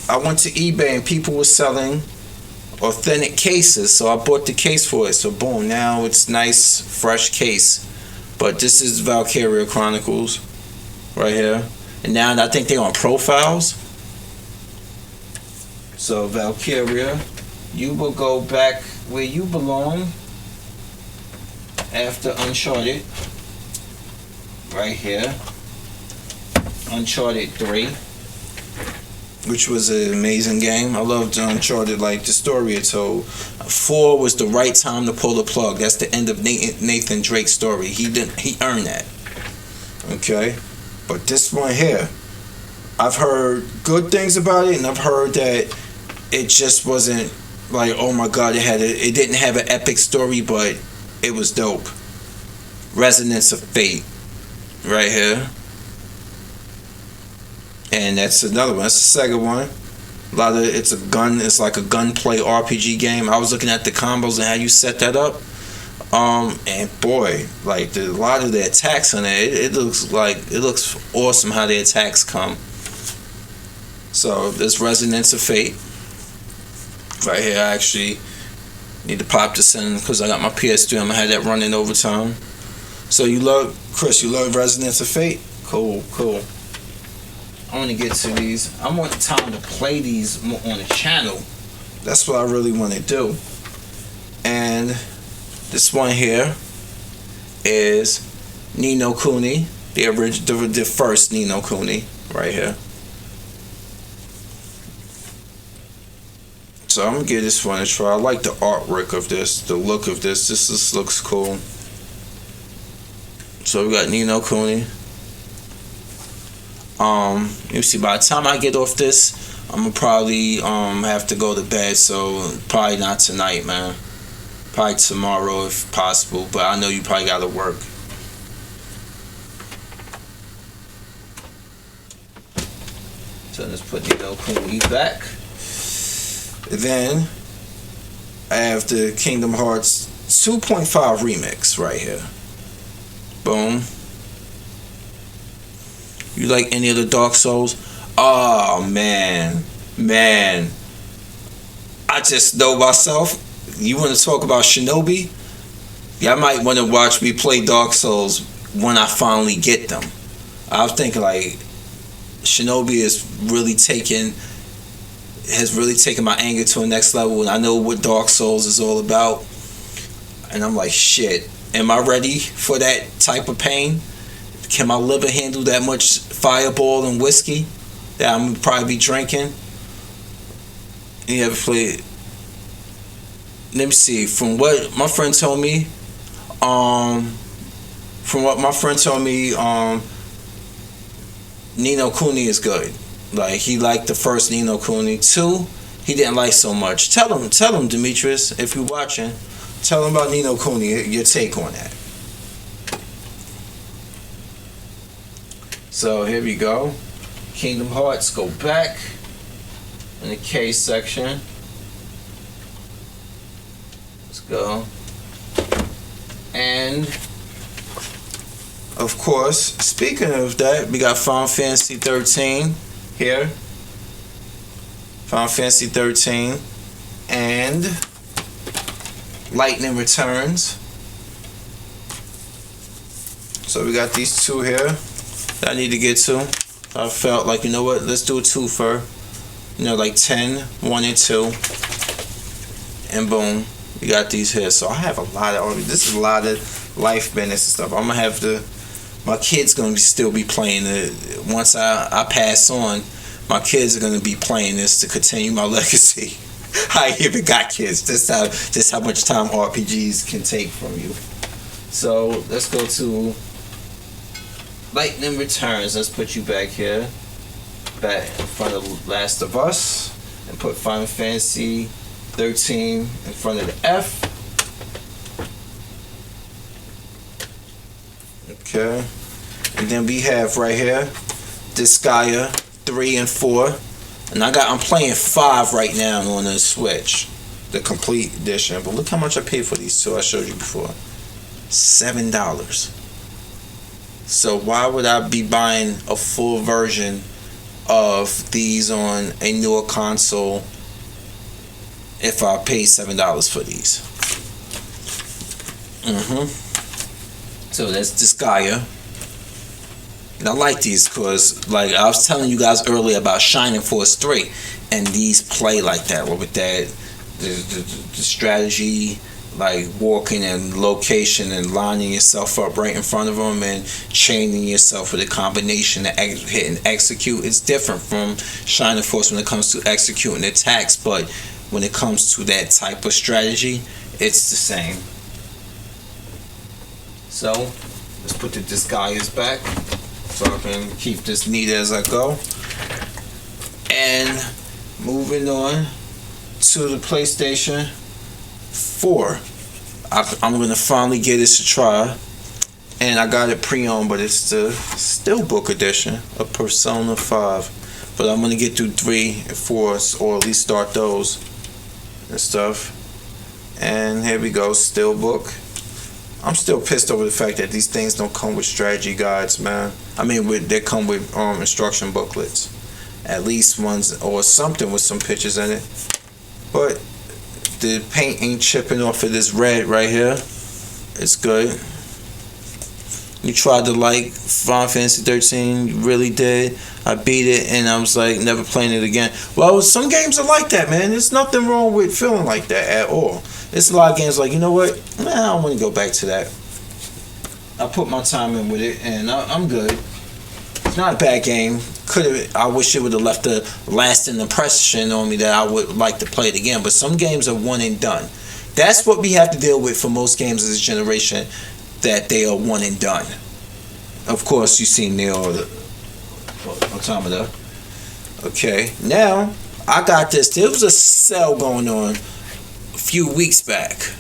I went to eBay and people were selling authentic cases, so I bought the case for it. So boom, now it's nice, fresh case. But this is Valkyria Chronicles right here, and now I think they're on profiles. So Valkyria, you will go back where you belong after Uncharted. Right here, Uncharted 3, which was an amazing game. I loved Uncharted, like the story it told. 4 was the right time to pull the plug. That's the end of Nathan Drake's story. He earned that. Okay, but this one here, I've heard good things about it, and I've heard that it just wasn't like, oh my god, it didn't have an epic story, but it was dope. Resonance of Fate, right here. And that's another one. That's the second one. It's like a gunplay RPG game. I was looking at the combos and how you set that up. And boy, like a lot of the attacks on it looks awesome how the attacks come. So this Resonance of Fate right here. I actually need to pop this in because I got my PS3. I'm gonna have that running overtime. So you love Resonance of Fate? Cool. I want to get to these. I want time to play these more on the channel. That's what I really want to do. And this one here is Ni no Kuni, the first Ni no Kuni, right here. So I'm gonna give this one a try. I like the artwork of this, the look of this. This looks cool. So we got Ni no Kuni. You see, by the time I get off this, I'm gonna probably have to go to bed. So probably not tonight, man. Probably tomorrow if possible. But I know you probably gotta work. So let's put Ni no Kuni back. And then I have the Kingdom Hearts 2.5 remix right here. Boom. You like any of the Dark Souls? Oh man. I just know myself. You want to talk about Shinobi? Y'all might want to watch me play Dark Souls when I finally get them. I was thinking like Shinobi has really taken my anger to a next level, and I know what Dark Souls is all about. And I'm like, shit, am I ready for that type of pain? Can my liver handle that much Fireball and whiskey that I'm gonna probably be drinking? You ever played? Let me see. From what my friend told me, Ni no Kuni is good. Like he liked the first Ni no Kuni. 2, he didn't like so much. Tell him, Demetrius, if you're watching, tell him about Ni no Kuni. Your take on that. So here we go. Kingdom Hearts, go back in the K section. Let's go. And of course, speaking of that, we got Final Fantasy 13 here. Final Fantasy 13 and Lightning Returns. So we got these two here that I need to get to. I felt like, you know what, let's do a twofer. You know, like 10, 1 and 2. And boom, we got these here. So I have a lot of, this is a lot of life business and stuff. I'm gonna have to, my kids gonna still be playing it. Once I pass on, my kids are gonna be playing this to continue my legacy. I even got kids. Just how much time RPGs can take from you. So let's go to Lightning Returns. Let's put you back here, back in front of Last of Us, and put Final Fantasy 13 in front of the F. Okay, and then we have right here Disgaea 3 and 4, and I'm playing 5 right now on the Switch, the complete edition. But look how much I paid for these two. I showed you before, $7. So why would I be buying a full version of these on a newer console if I pay $7 for these. So that's Disgaea. And I like these because, like I was telling you guys earlier about Shining Force 3, and these play like that, with that the strategy, like walking and location and lining yourself up right in front of them and chaining yourself with a combination to hit and execute. It's different from Shining Force when it comes to executing attacks, but when it comes to that type of strategy, it's the same. So let's put the Disgaeas back so I can keep this neat as I go. And moving on to the PlayStation 4. I'm going to finally give this a try. And I got it pre-owned, but it's the Steelbook edition of Persona 5. But I'm going to get through 3 and 4, or at least start those and stuff. And here we go, Steelbook. I'm still pissed over the fact that these things don't come with strategy guides, man. I mean, they come with instruction booklets. At least ones, or something with some pictures in it. But the paint ain't chipping off of this red right here. It's good. You tried to like Final Fantasy 13, you really did. I beat it and I was like, never playing it again. Well, some games are like that, man. There's nothing wrong with feeling like that at all. There's a lot of games like, you know what? Man, I don't want to go back to that. I put my time in with it and I'm good. It's not a bad game. I wish it would have left a lasting impression on me that I would like to play it again. But some games are one and done. That's what we have to deal with for most games of this generation, that they are one and done. Of course, you see Neo Automata. Okay, now I got this. There was a sale going on a few weeks back.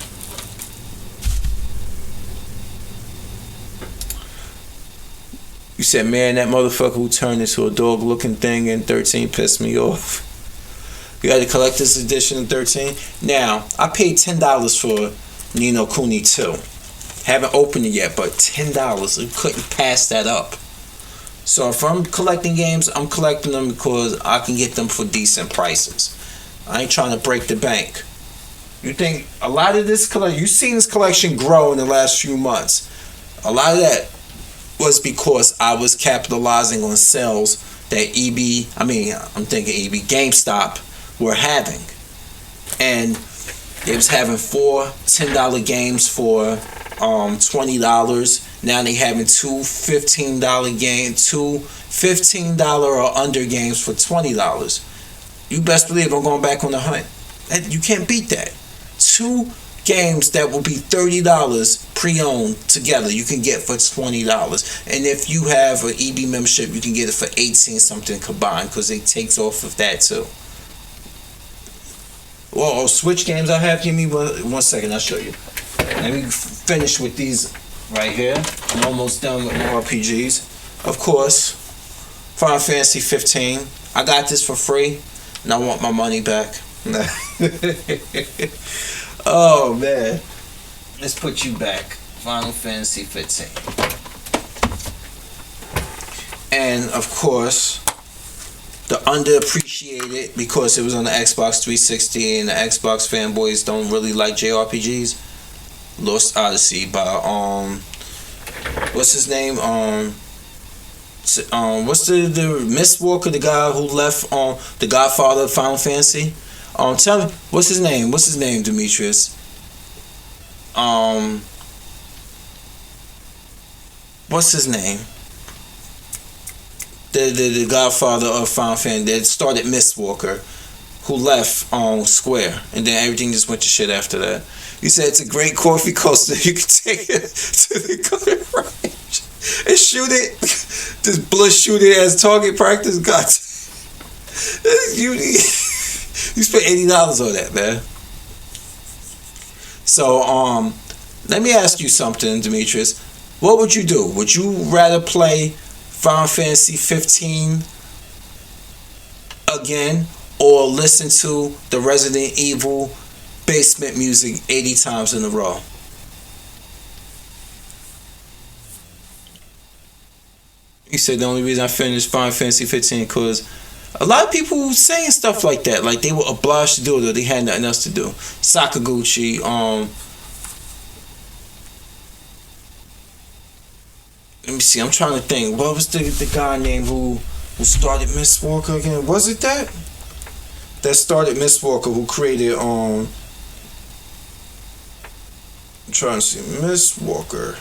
You said, man, that motherfucker who turned into a dog-looking thing in 13 pissed me off. You got the collector's edition in 13. Now, I paid $10 for Ni no Kuni 2. Haven't opened it yet, but $10. I couldn't pass that up. So if I'm collecting games, I'm collecting them because I can get them for decent prices. I ain't trying to break the bank. You think a lot of this collection, you've seen this collection grow in the last few months. A lot of that was because I was capitalizing on sales that GameStop were having. And they was having 4 $10 games for $20. Now they having 2 $15 games, 2 $15 or under games for $20. You best believe I'm going back on the hunt. You can't beat that. 2 games that will be $30 pre-owned together you can get for $20. And if you have an EB membership, you can get it for 18 something combined, because it takes off of that too. Well, Switch games I have, give me one second, I'll show you. Let me finish with these right here. I'm almost done with my RPGs. Of course, Final Fantasy 15. I got this for free, and I want my money back. Oh man, let's put you back. Final Fantasy 15. And of course, the underappreciated, because it was on the Xbox 360 and the Xbox fanboys don't really like JRPGs, Lost Odyssey by what's his name, what's the Mistwalker, the guy who left the Godfather of Final Fantasy. Tell me, what's his name? What's his name, Demetrius? What's his name? The Godfather of Final Fantasy that started Mistwalker, who left Square, and then everything just went to shit after that. He said it's a great coffee coaster. You can take it to the gun range and shoot it. Just bullet shoot it as target practice. God, you spent $80 on that, man. So, let me ask you something, Demetrius. What would you do? Would you rather play Final Fantasy 15 again, or listen to the Resident Evil basement music 80 times in a row? He said the only reason I finished Final Fantasy 15 because a lot of people saying stuff like that, like they were obliged to do it or they had nothing else to do. Sakaguchi, let me see. I'm trying to think. What was the guy named who started Mistwalker again? Was it that started Mistwalker who created I'm trying to see Mistwalker.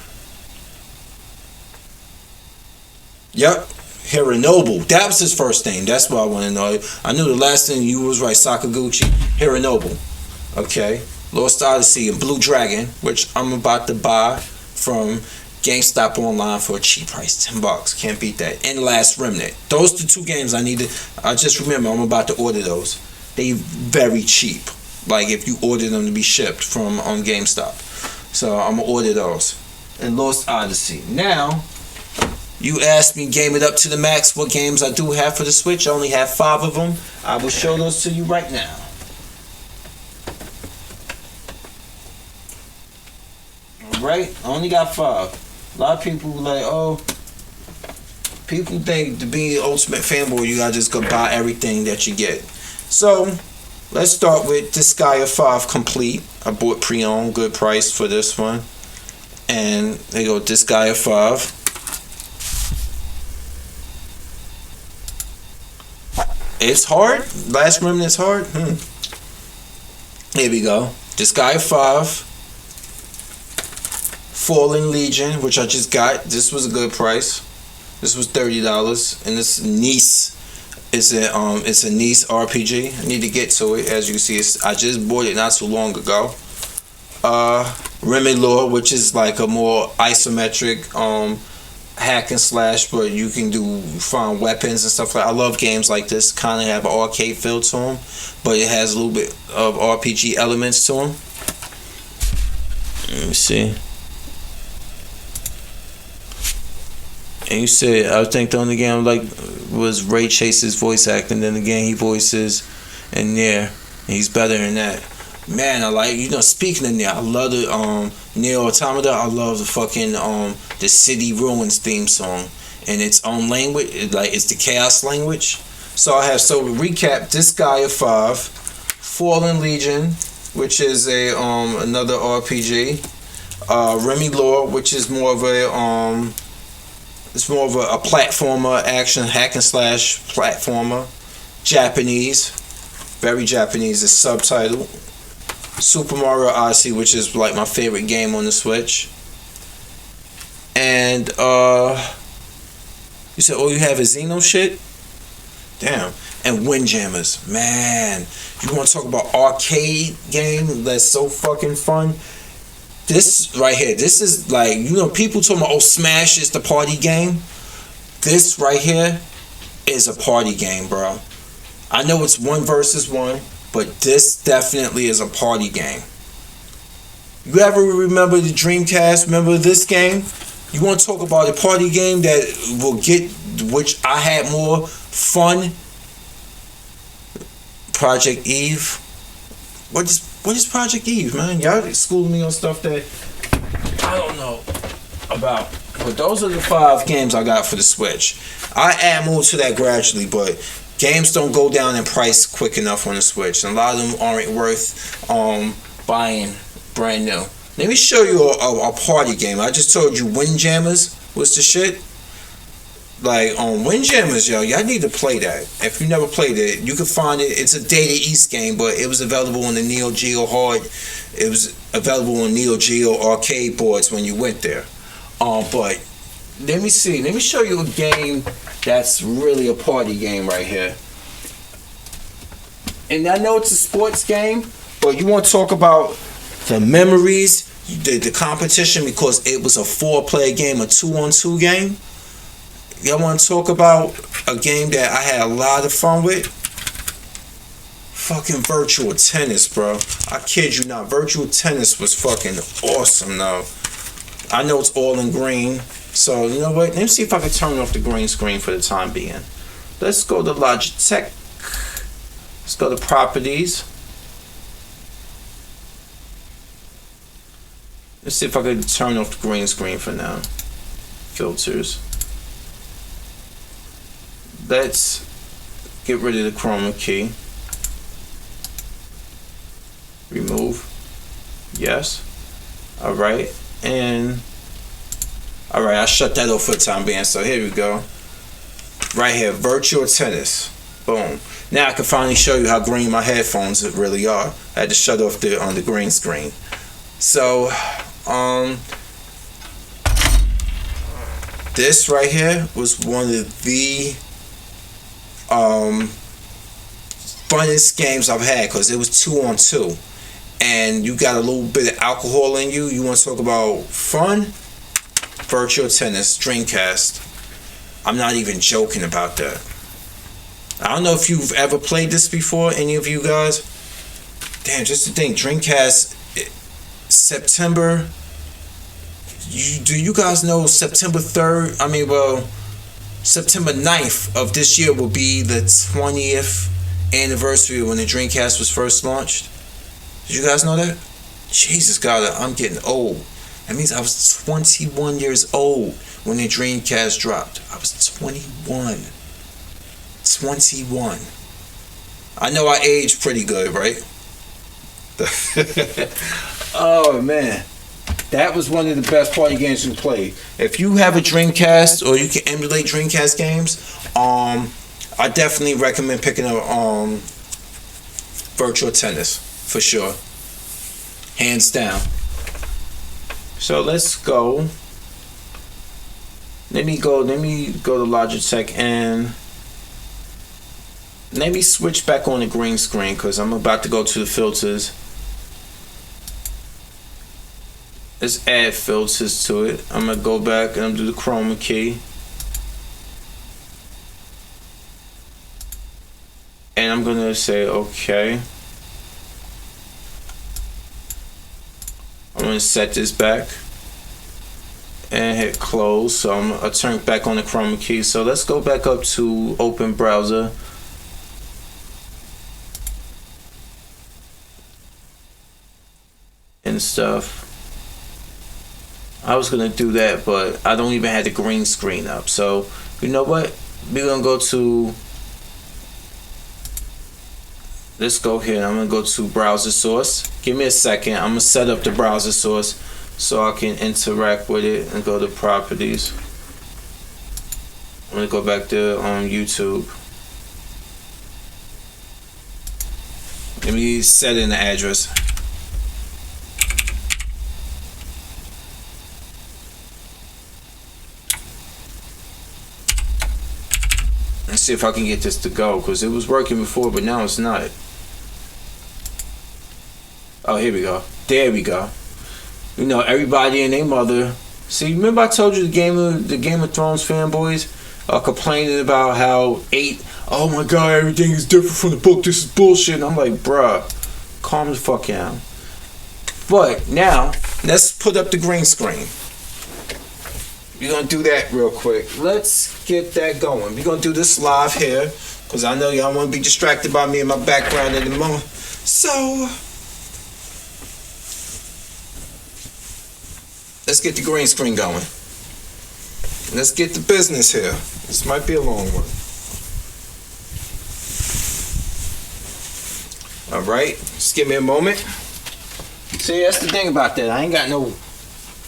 Yep, Hironobu. That was his first name. That's what I want to know. I knew the last thing you was right. Sakaguchi Hironobu. Okay, Lost Odyssey and Blue Dragon, which I'm about to buy from GameStop online for a cheap price, $10. Can't beat that. And Last Remnant. Those are the two games I needed. I just remember I'm about to order those. They very cheap. Like if you order them to be shipped from on GameStop. So I'm gonna order those. And Lost Odyssey. Now, you asked me game it up to the max. What games I do have for the Switch? I only have 5 of them. I will show those to you right now. Alright, I only got 5. A lot of people like, oh, people think to be an ultimate fanboy, you gotta just go buy everything that you get. So, let's start with Disgaea 5 Complete. I bought pre-owned, good price for this one. And there you go, Disgaea 5. It's hard. Last Remnant is hard. Here we go. Disgaea 5. Fallen Legion, which I just got. This was a good price. This was $30. And this Nice is it's a Nice RPG. I need to get to it. As you see, I just bought it not too long ago. Remy Lore, which is like a more isometric hack and slash, but you can find weapons and stuff like. I love games like this. Kind of have an arcade feel to them, but it has a little bit of RPG elements to them. Let me see. And you said I think the only game I like was Ray Chase's voice acting. Then again, he voices in there. He's better than that. Man, I like, speaking of there, I love the Nier Automata. I love the fucking the City Ruins theme song in its own language. It's the Chaos language. So recap, Disgaea 5, Fallen Legion, which is a another RPG. Remy Lore, which is more of a a platformer, action hack and slash platformer. Japanese, very Japanese. It's subtitled. Super Mario Odyssey, which is like my favorite game on the Switch. And you said all you have is Xeno shit? Damn. And Windjammers. Man, you want to talk about arcade game that's so fucking fun? This right here, this is like, people talking about, oh, Smash is the party game. This right here is a party game, bro. I know it's 1 versus 1, but this definitely is a party game. You ever remember the Dreamcast? Remember this game? You want to talk about a party game that will which I had more fun? Project Eve. What is Project Eve, man? Y'all schooling me on stuff that I don't know about. But those are the 5 games I got for the Switch. I add more to that gradually, but games don't go down in price quick enough on the Switch, and a lot of them aren't worth buying brand new. Let me show you a party game. I just told you Windjammers was the shit. Like on Windjammers, y'all need to play that. If you never played it, you can find it. It's a Data East game, but it was available on the Neo Geo It was available on Neo Geo arcade boards when you went there. But let me see. Let me show you a game that's really a party game right here. And I know it's a sports game, but you want to talk about the memories, the competition, because it was a 4-player game, a 2-on-2 game. Y'all want to talk about a game that I had a lot of fun with? Fucking Virtual Tennis, bro. I kid you not. Virtual Tennis was fucking awesome, though. I know it's all in green. So, you know what? Let me see if I can turn off the green screen for the time being. Let's go to Logitech. Let's go to Properties. Let's see if I can turn off the green screen for now. Filters. let's get rid of the chroma key. Remove. Yes. Alright. And alright, I shut that off for the time being. So here we go. Right here, virtual tennis. Boom. Now I can finally show you how green my headphones really are. I had to shut off the green screen. So this right here was one of the funnest games I've had, because it was 2-on-2, and you got a little bit of alcohol in you. You want to talk about fun? Virtual tennis, Dreamcast. I'm not even joking about that. I don't know if you've ever played this before, any of you guys. Damn, just to think, Dreamcast, September. Do you guys know September 3rd? I mean, well, September 9th of this year will be the 20th anniversary when the Dreamcast was first launched. Did you guys know that? Jesus God, I'm getting old. That means I was 21 years old when the Dreamcast dropped. I was 21. 21. I know I aged pretty good, right? Oh man, that was one of the best party games you played. If you have a Dreamcast or you can emulate Dreamcast games, I definitely recommend picking up virtual tennis for sure, hands down. So let's go. Let me go to Logitech and let me switch back on the green screen, because I'm about to go to the filters. Let's add filters to it. I'm gonna go back and do the chroma key, and I'm gonna say okay. I'm gonna set this back and hit close. So I'm gonna turn back on the chroma key. So let's go back up to open browser. And stuff. I was gonna do that, but I don't even have the green screen up. So you know what? We're gonna go to. Let's go here. I'm gonna go to browser source. Give me a second. I'm gonna set up the browser source so I can interact with it and go to properties. I'm gonna go back to YouTube. Let me set in the address. Let's see if I can get this to go, because it was working before, but now it's not. Oh, here we go. There we go. You know, everybody and their mother. See, remember I told you the Game of Thrones fanboys are complaining about how oh my God, everything is different from the book. This is bullshit. And I'm like, bruh, calm the fuck down. But now, let's put up the green screen. We're going to do that real quick. Let's get that going. We're going to do this live here, because I know y'all want to be distracted by me and my background in the moment. So, let's get the green screen going. Let's get the business here. This might be a long one. Alright, just give me a moment. See, that's the thing about that. I ain't got no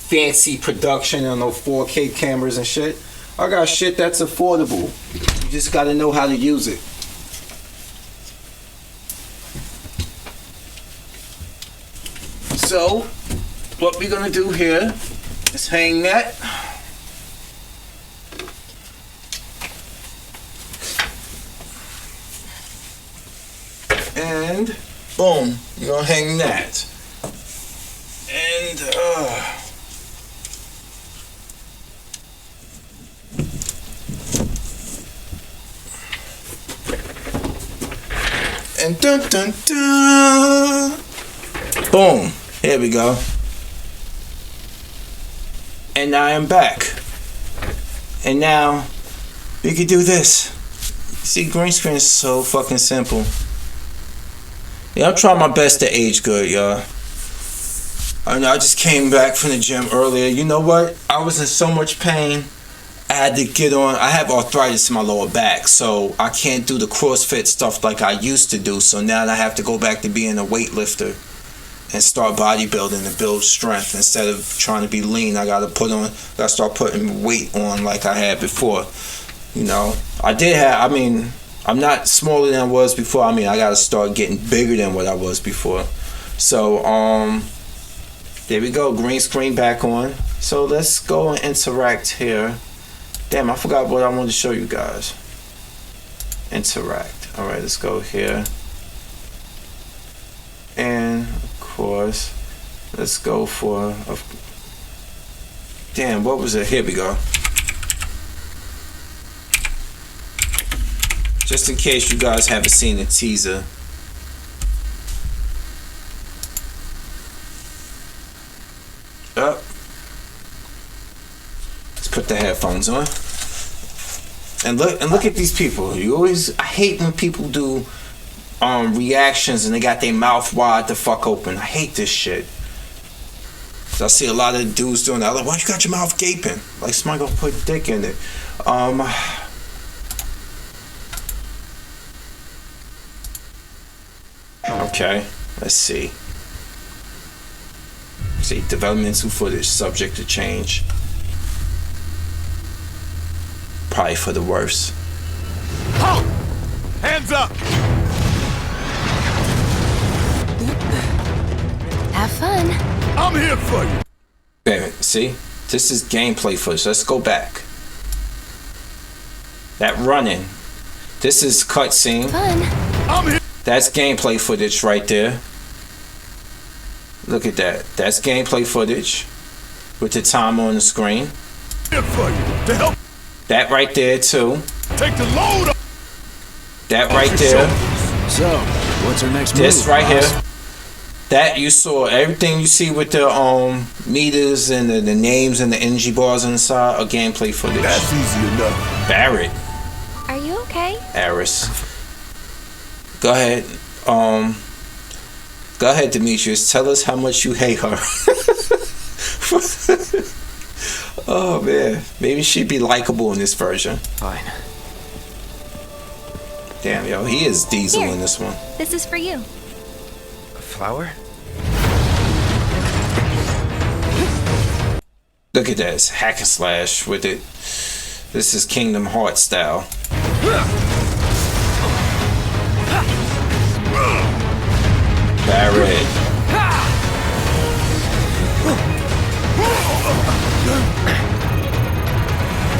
fancy production on no 4K cameras and shit. I got shit that's affordable. You just gotta know how to use it. So, what we're gonna do here is hang that. And boom, you're gonna hang that. And and dun dun dun. Boom. Here we go. And I am back. And now we can do this. See, green screen is so fucking simple. Yeah, I'm trying my best to age good, y'all. I know I just came back from the gym earlier. You know what? I was in so much pain. I I had to get on. I have arthritis in my lower back, so I can't do the CrossFit stuff like I used to do. So now I have to go back to being a weightlifter and start bodybuilding and build strength instead of trying to be lean. I gotta start putting weight on like I had before. You know, I'm not smaller than I was before. I gotta start getting bigger than what I was before. So there we go. Green screen back on. So let's go and interact here. Damn, I forgot what I wanted to show you guys. Interact. All right, let's go here. And of course, let's go for damn, what was it? Here we go. Just in case you guys haven't seen the teaser. Up. Let's put the headphones on. And look at these people. I hate when people do reactions and they got their mouth wide the fuck open. I hate this shit. So I see a lot of dudes doing that. I'm like, why you got your mouth gaping? Like somebody gonna put dick in it. Okay, let's see. See, developmental footage subject to change. Probably for the worse. Halt! Hands up! Have fun. I'm here for you. Wait a minute, see? This is gameplay footage. Let's go back. That running. This is cutscene. Fun. I'm here. That's gameplay footage right there. Look at that. That's gameplay footage with the time on the screen. Here for you to help. That right there too. Take the load up. That right there. So, what's our next move? This right boss? here. That you saw. Everything you see with the meters and the names and the energy bars inside are gameplay footage. That's easy enough. Barrett. Are you okay? Aris. Go ahead. Go ahead, Demetrius. Tell us how much you hate her. Oh man, maybe she'd be likable in this version. Fine. Damn, yo, he is Diesel Here. in this one. This is for you. A flower? Look at this hack and slash with it. This is Kingdom Hearts style. Barrett.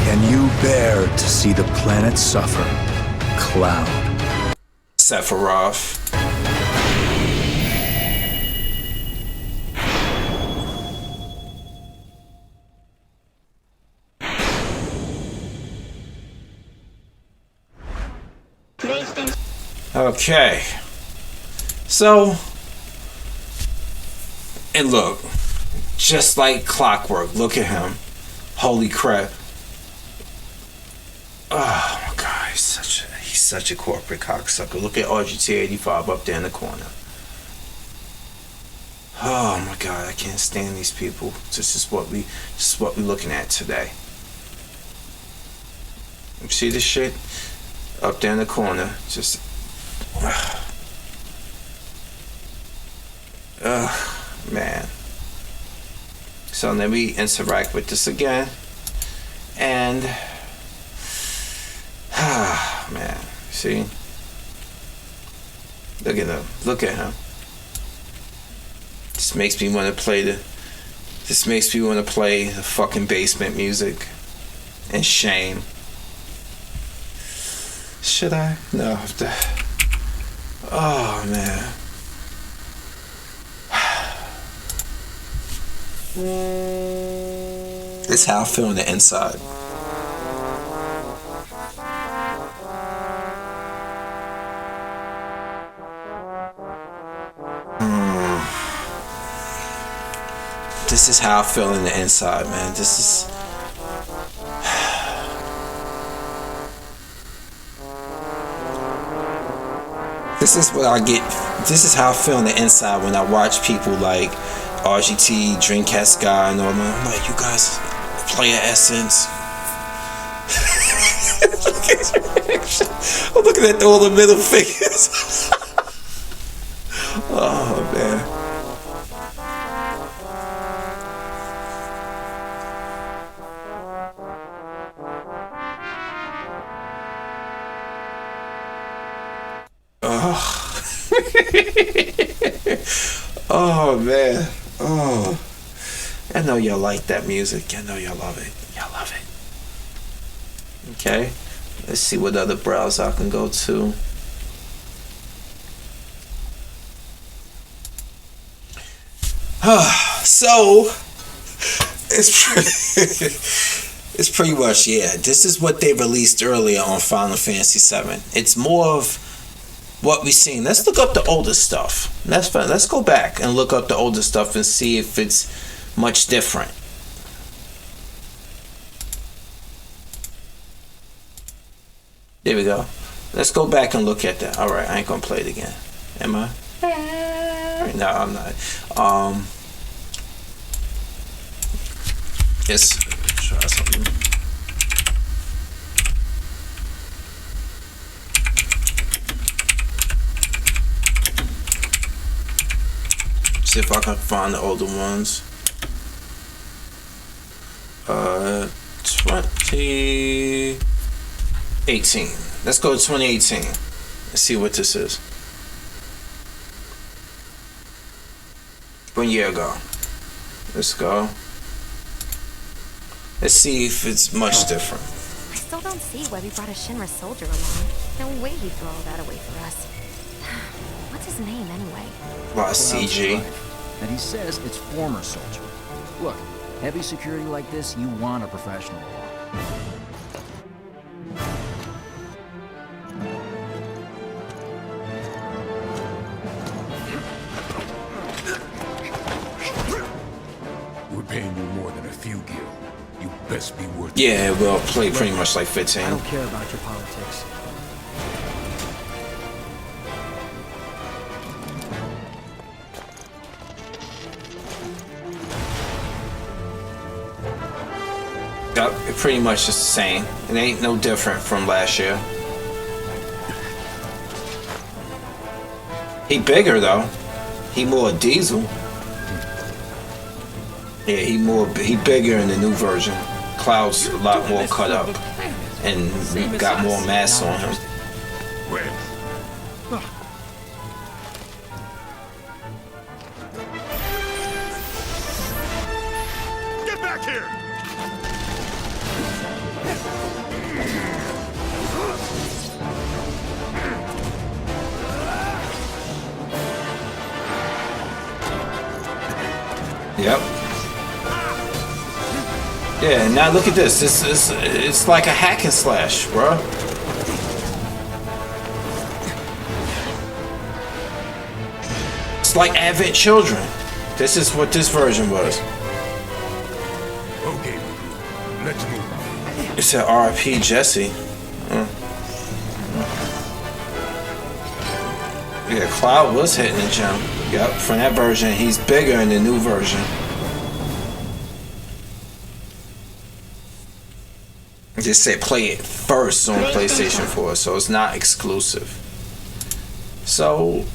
Can you bear to see the planet suffer? Cloud. Sephiroth. Okay. So, and look, just like clockwork, look at him. Holy crap. Oh my god, he's such a corporate cocksucker. Look at RGT85 up there in the corner. Oh my god, I can't stand these people. This is what we're looking at today. You see this shit? Up there in the corner. Just man. So then we interact with this again. And man, see? Look at him. Look at him. This makes me want to play the fucking basement music. And shame. Should I? No. Oh man. This is how I feel on the inside. This is how I feel in the inside, man. This is what I get. This is how I feel on the inside when I watch people like RGT, Dreamcast Guy, and all that. I'm like, you guys, Player Essence, I'm looking at all the middle fingers. Oh man. Oh man. Oh. I know y'all like that music. I know y'all love it. Y'all love it. Okay. Let's see what other browser I can go to. So it's pretty much, yeah. This is what they released earlier on Final Fantasy VII. It's more of what we've seen. Let's look up the older stuff. That's fine. Let's go back and look up the older stuff and see if it's much different. There we go. Let's go back and look at that. All right, I ain't gonna play it again. Am I? No, I'm not. Let's try something. See if I can find the older ones. 2018. Let's go to 2018. Let's see what this is. 1 year ago. Let's go. Let's see if it's much different. I still don't see why we brought a Shinra soldier along. No way he'd throw all that away for us. What's his name anyway? CG. And he says it's former soldier. Look, heavy security like this, you want a professional. We're paying you more than a few gil. You best be worth it. Yeah, we'll play pretty much like 15. I don't care about your politics. Yep, it pretty much is the same. It ain't no different from last year. He bigger though. He more diesel. Yeah, he bigger in the new version. Cloud's a lot more cut up and got more mass on him. Get back here! Yep. Yeah, now look at this. It's like a hack and slash, bro. It's like Advent Children. This is what this version was. Okay, let's move. It said RP Jesse. Yeah, Cloud was hitting the gym. Yep, from that version, he's bigger in the new version. Just said play it first on PlayStation 4, so it's not exclusive. So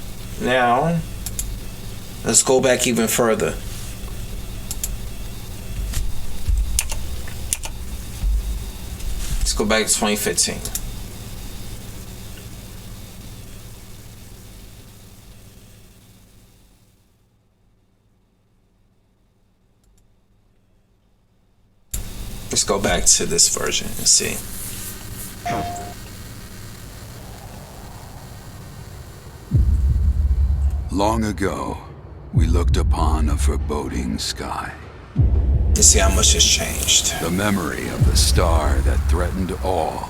now let's go back even further. Let's go back to 2015. Let's go back to this version and see. Long ago, we looked upon a foreboding sky. Let's see how much has changed. The memory of the star that threatened all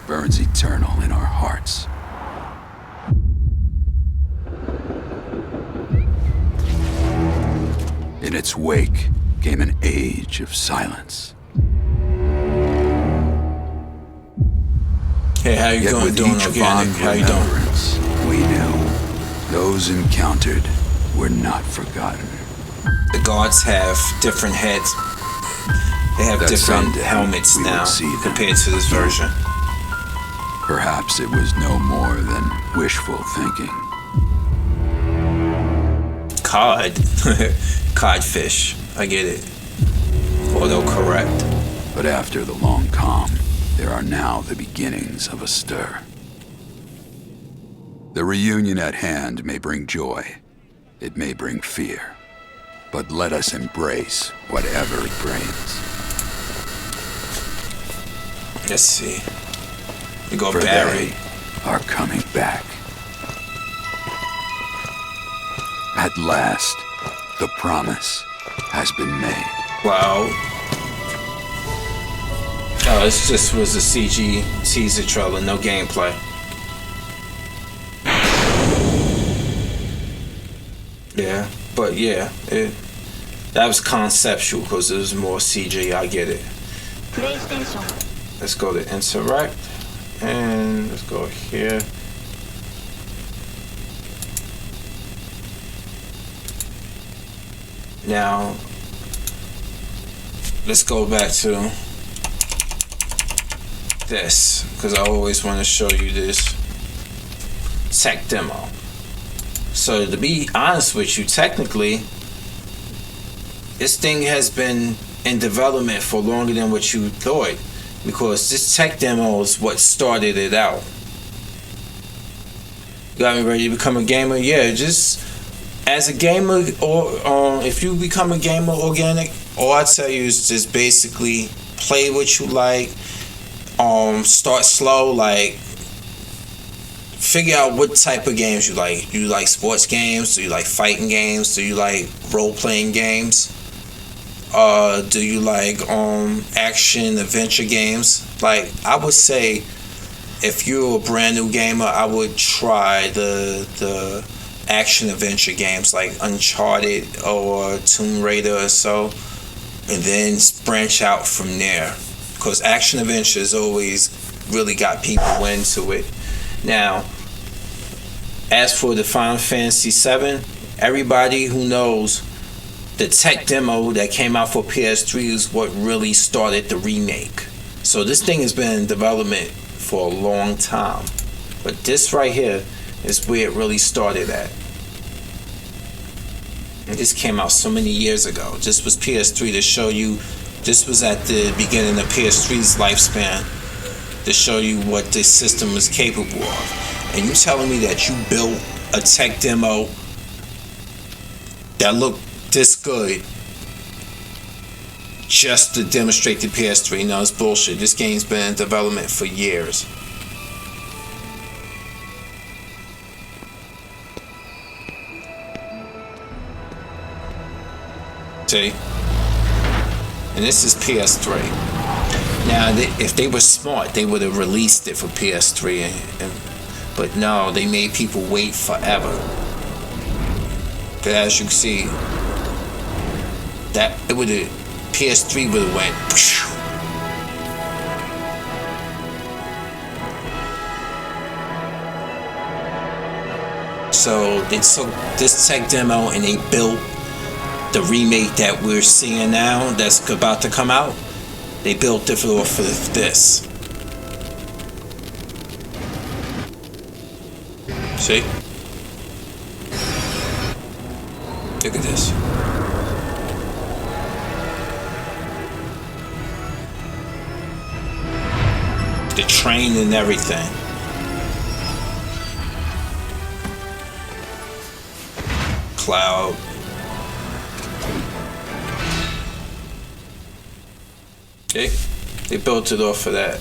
burns eternal in our hearts. In its wake came an age of silence. Hey, how you Yet doing? with Doing each organic? fond How you doing? remembrance, we knew those encountered were not forgotten. The gods have different heads. They have That different someday helmets we would now see them. compared to this version. Perhaps it was no more than wishful thinking. Cod. Codfish. I get it. Autocorrect. But after the long calm, there are now the beginnings of a stir. The reunion at hand may bring joy. It may bring fear. But let us embrace whatever it brings. Let's see. We go For Barry. they are coming back. At last, the promise has been made. Wow. Oh, this just was a CG teaser trailer, no gameplay. Yeah, but yeah, that was conceptual because it was more CG, I get it. Let's go to interact, and let's go here. Now, let's go back to this, because I always want to show you this tech demo. So to be honest with you, technically, this thing has been in development for longer than what you thought, because this tech demo is what started it out. Got me ready to become a gamer? Yeah, just as a gamer, or if you become a gamer organic, all I tell you is just basically play what you like. Start slow, like figure out what type of games you like. Do you like sports games? Do you like fighting games? Do you like role-playing games? Do you like action adventure games? Like, I would say if you're a brand new gamer, I would try the action adventure games like Uncharted or Tomb Raider or so, and then branch out from there, because action adventures always really got people into it. Now, as for the Final Fantasy VII, everybody who knows the tech demo that came out for PS3 is what really started the remake. So this thing has been in development for a long time, but this right here is where it really started at. And this came out so many years ago. This was PS3 to show you, this was at the beginning of PS3's lifespan, to show you what this system was capable of. And you telling me that you built a tech demo that looked this good just to demonstrate the PS3? No, it's bullshit. This game's been in development for years. See? And this is PS3. Now, if they were smart, they would have released it for PS3, but no, they made people wait forever. But as you can see, that it would have, PS3 would have went. Phew. So they took this tech demo and they built the remake that we're seeing now, that's about to come out. They built it off of this. See? Look at this. The train and everything. Cloud. Okay? They built it off of that.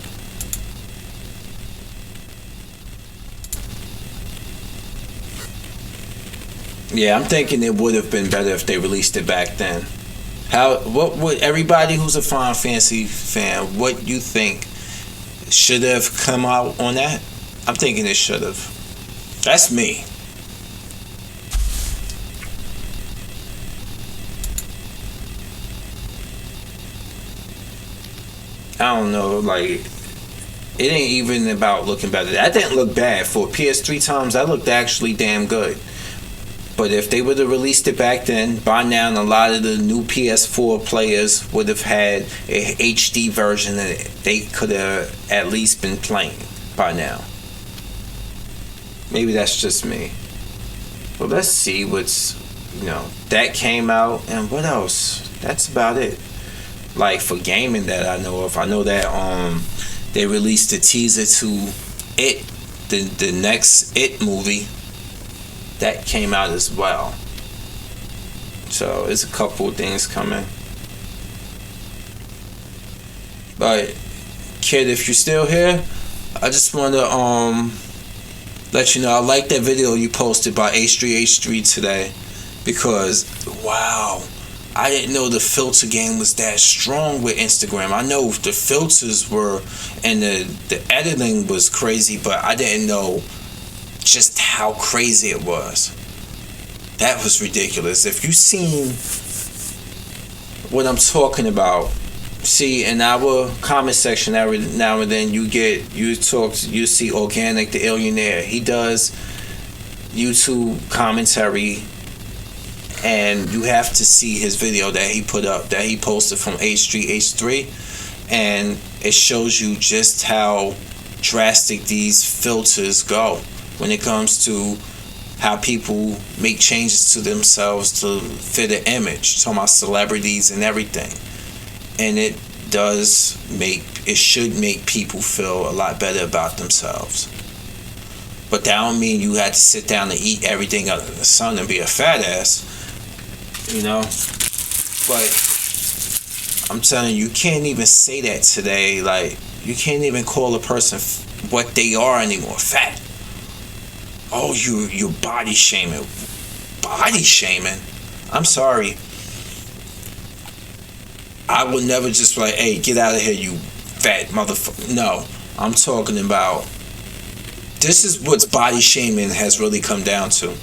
Yeah, I'm thinking it would have been better if they released it back then. What would everybody who's a Final Fantasy fan, what you think should have come out on that? I'm thinking it should have. That's me. I don't know, like, it ain't even about looking better. That didn't look bad. For PS3 times, that looked actually damn good. But if they would have released it back then, by now a lot of the new PS4 players would have had a HD version that they could have at least been playing by now. Maybe that's just me. But let's see what's, that came out, and what else? That's about it. Like for gaming that I know of, I know that they released a teaser to It, the next It movie. That came out as well. So there's a couple of things coming. But kid, if you're still here, I just want to let you know I like that video you posted by H3H3 today, because wow, I didn't know the filter game was that strong with Instagram. I know the filters were, and the editing was crazy, but I didn't know just how crazy it was. That was ridiculous. If you've seen what I'm talking about, see in our comment section every now and then you see Organic the Illionaire. He does YouTube commentary, and you have to see his video that he put up, that he posted from H3H3, and it shows you just how drastic these filters go when it comes to how people make changes to themselves to fit an image, talking about celebrities and everything. And it should make people feel a lot better about themselves. But that don't mean you have to sit down and eat everything under the sun and be a fat ass, But I'm telling you, you can't even say that today. Like, you can't even call a person what they are anymore. Fat. Oh, you're body shaming. Body shaming? I'm sorry. I would never just be like, hey, get out of here, you fat motherfucker. No, I'm talking about, this is what body shaming has really come down to.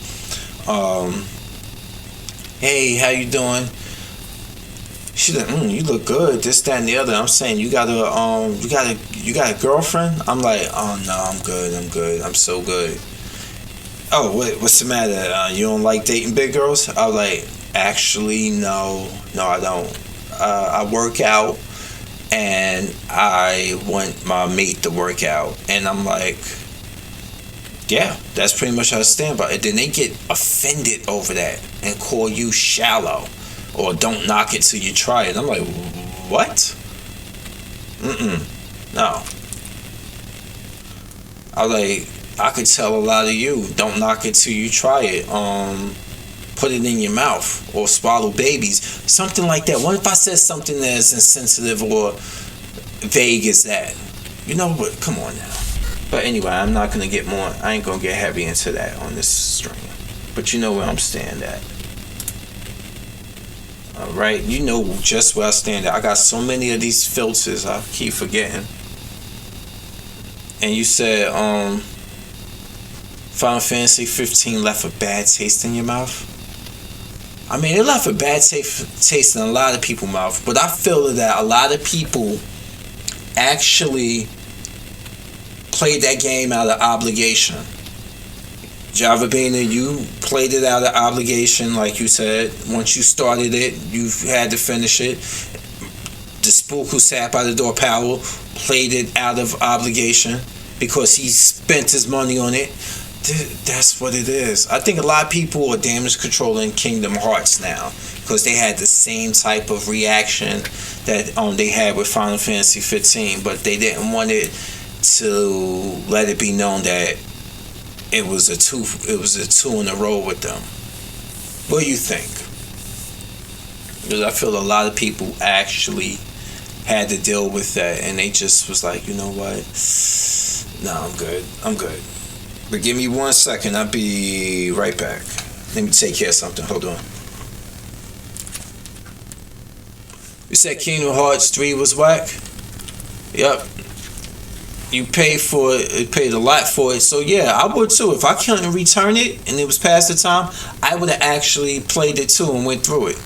Hey, how you doing? She's like, you look good, this, that, and the other. I'm saying, you got a girlfriend? I'm like, oh no, I'm good, I'm so good. Oh, what's the matter? You don't like dating big girls? I was like, actually, no, I don't. I work out, and I want my mate to work out. And I'm like, yeah, that's pretty much how I stand by it. Then they get offended over that and call you shallow or don't knock it till you try it. I'm like, what? No. I was like, I could tell a lot of you, don't knock it till you try it. Put it in your mouth or swallow babies, something like that. What if I said something as insensitive or vague as that? You know what? Come on now. But anyway, I ain't gonna get heavy into that on this stream. But you know where I'm standing at. Alright, you know just where I stand at. I got so many of these filters, I keep forgetting. And you said, Final Fantasy 15 left a bad taste in your mouth. I mean, it left a bad taste in a lot of people's mouth, but I feel that a lot of people actually played that game out of obligation. Java Bina, you played it out of obligation, like you said. Once you started it, you had to finish it. The spook who sat by the door, Powell, played it out of obligation because he spent his money on it. That's what it is. I think a lot of people are damage controlling Kingdom Hearts now because they had the same type of reaction that they had with Final Fantasy 15, but they didn't want it to let it be known that it was a two in a row with them. What do you think? Because I feel a lot of people actually had to deal with that, and they just was like, you know what? No, I'm good. But give me 1 second, I'll be right back. Let me take care of something. Hold on. You said Kingdom Hearts 3 was whack? Yep. You paid a lot for it. So yeah, I would too. If I couldn't return it and it was past the time, I would have actually played it too and went through it.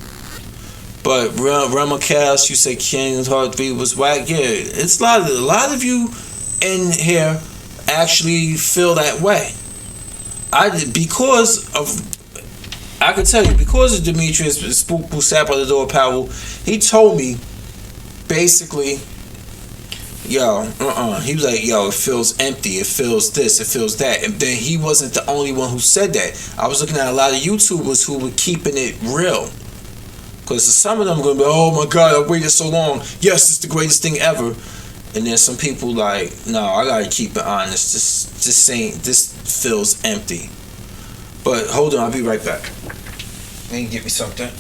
But Remacast, you said Kingdom Hearts 3 was whack. Yeah, it's a lot of you in here actually feel that way. Because of I can tell you, because of Demetrius Spook who sat by the door, Powell, he told me basically, yo, he was like, yo, it feels empty, it feels this, it feels that. And then he wasn't the only one who said that. I was looking at a lot of YouTubers who were keeping it real. Because some of them are going to be, oh my God, I waited so long. Yes, it's the greatest thing ever. And then some people like, no, I got to keep it honest. This feels empty. But hold on, I'll be right back. Let me get me something.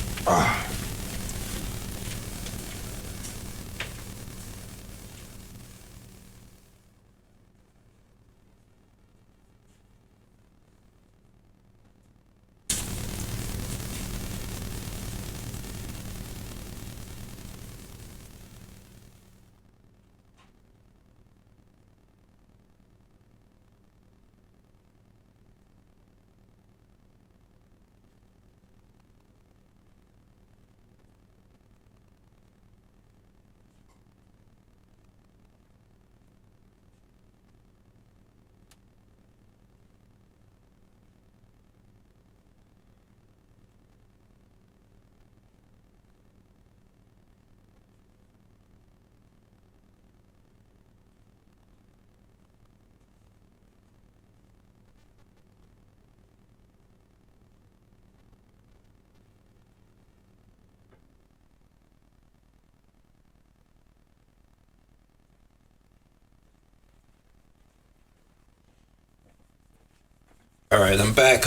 Alright, I'm back.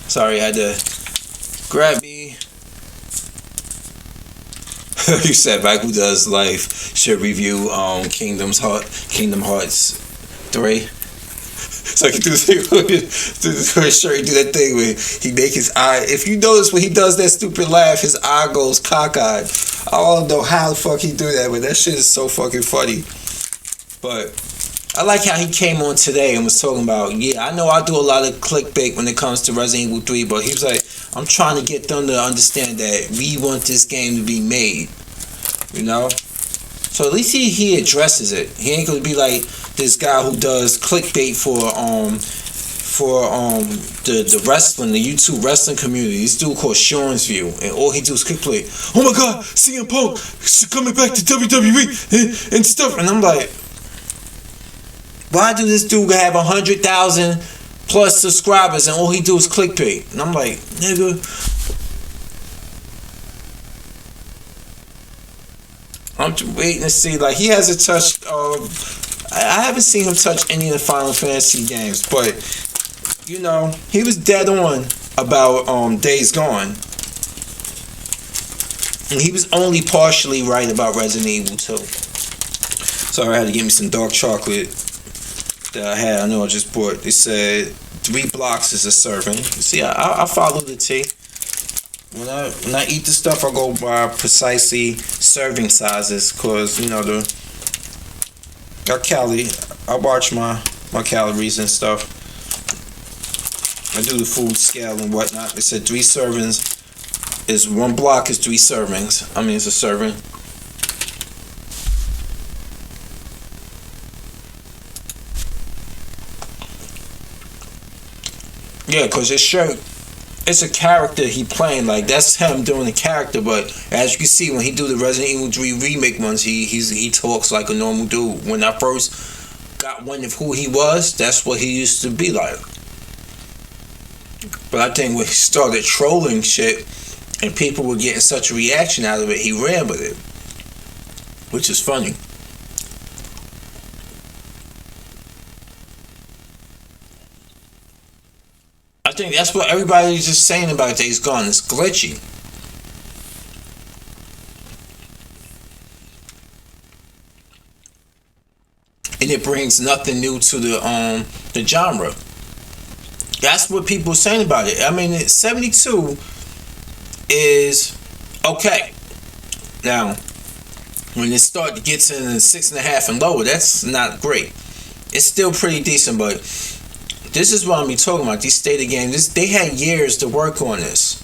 Sorry, I had to grab me. You said back who does life should review Kingdom Hearts 3. So he do his shirt, he do that thing where he make his eye. If you notice when he does that stupid laugh, his eye goes cockeyed. I don't know how the fuck he do that, but that shit is so fucking funny. But I like how he came on today and was talking about, yeah, I know I do a lot of clickbait when it comes to Resident Evil 3, but he was like, I'm trying to get them to understand that we want this game to be made, you know? So at least he addresses it. He ain't gonna be like this guy who does clickbait for the wrestling, the YouTube wrestling community. This dude called Sean's View, and all he do is clickbait. Oh my God, CM Punk coming back to WWE and stuff, and I'm like, why do this dude have 100,000 plus subscribers and all he do is clickbait? And I'm like, nigga, I'm waiting to see. Like, he hasn't touched. I haven't seen him touch any of the Final Fantasy games, but you know, he was dead on about Days Gone, and he was only partially right about Resident Evil 2. Sorry, I had to get me some dark chocolate that I had. I know I just bought. They said 3 blocks is a serving. See, I follow the T. When I eat the stuff, I go by precisely serving sizes, cause you know I watch my calories and stuff. I do the food scale and whatnot. They said 3 servings is 1 block is 3 servings. I mean, it's a serving. Yeah, cause his shirt, it's a character he playing. Like, that's him doing the character. But as you can see, when he do the Resident Evil 3 remake ones, he talks like a normal dude. When I first got wind of who he was, that's what he used to be like. But I think when he started trolling shit and people were getting such a reaction out of it, he ran with it, which is funny. I think that's what everybody's just saying about Days Gone. It's glitchy. And it brings nothing new to the genre. That's what people are saying about it. I mean, 72 is okay. Now, when it starts to get to 6.5 and lower, that's not great. It's still pretty decent, but this is what I'm talking about. These State of games, they had years to work on this.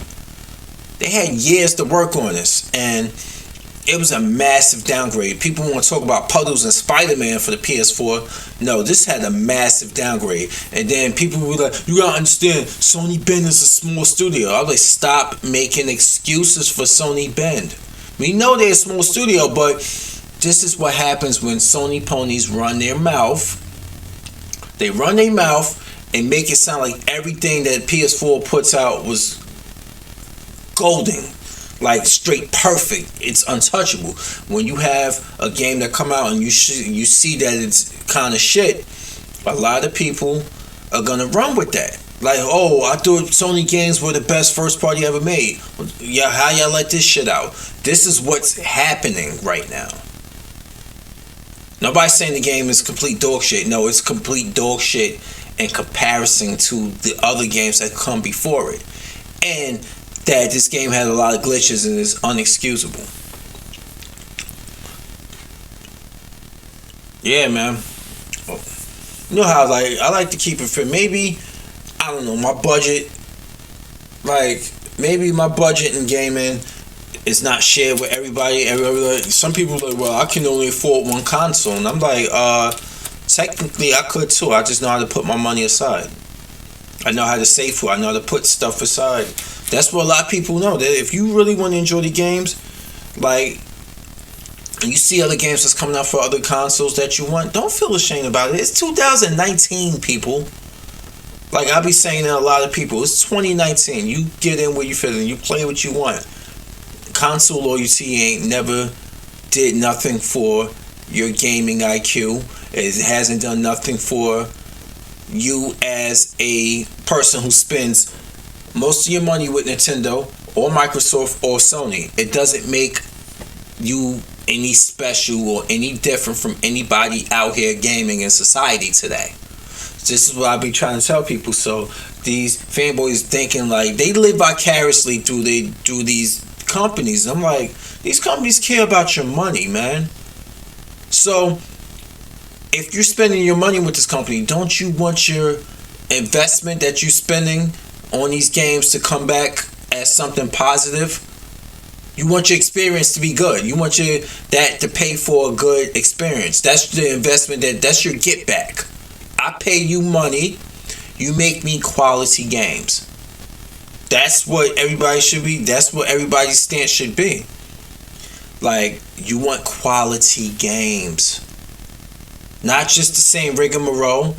And It was a massive downgrade. People want to talk about Puddles and Spider-Man for the PS4. No, this had a massive downgrade. And then people were like, you gotta understand, Sony Bend is a small studio. I was like, stop making excuses for Sony Bend. We know they're a small studio, but this is what happens when Sony ponies run their mouth. They run their mouth and make it sound like everything that PS4 puts out was golden. Like straight perfect. It's untouchable. When you have a game that come out and you see that it's kind of shit, a lot of people are gonna run with that. Like, oh, I thought Sony games were the best first party ever made. Yeah, how y'all let this shit out? This is what's happening right now. Nobody's saying the game is complete dog shit. No, it's complete dog shit in comparison to the other games that come before it. And that this game had a lot of glitches and is unexcusable. Yeah, man. You know how I like to keep it fair. Maybe, I don't know, my budget, like maybe my budget in gaming is not shared with everybody. Some people are like, well, I can only afford one console, and I'm like, technically I could too. I just know how to put my money aside. I know how to save for it. I know how to put stuff aside. That's what a lot of people know. That if you really want to enjoy the games, like, and you see other games that's coming out for other consoles that you want, don't feel ashamed about it. It's 2019, people. Like I be saying to a lot of people, it's 2019. You get in where you fit in. You play what you want. Console loyalty ain't never did nothing for your gaming IQ. It hasn't done nothing for you as a person who spends most of your money with Nintendo or Microsoft or Sony. It doesn't make you any special or any different from anybody out here gaming in society today. This is what I be trying to tell people. So these fanboys thinking like they live vicariously through these companies. I'm like, these companies care about your money, man. So if you're spending your money with this company, don't you want your investment that you're spending on these games to come back as something positive? You want your experience to be good. You want that to pay for a good experience. That's the investment. That's your get back. I pay you money. You make me quality games. That's what everybody should be. That's what everybody's stance should be. Like, you want quality games. Not just the same rigmarole.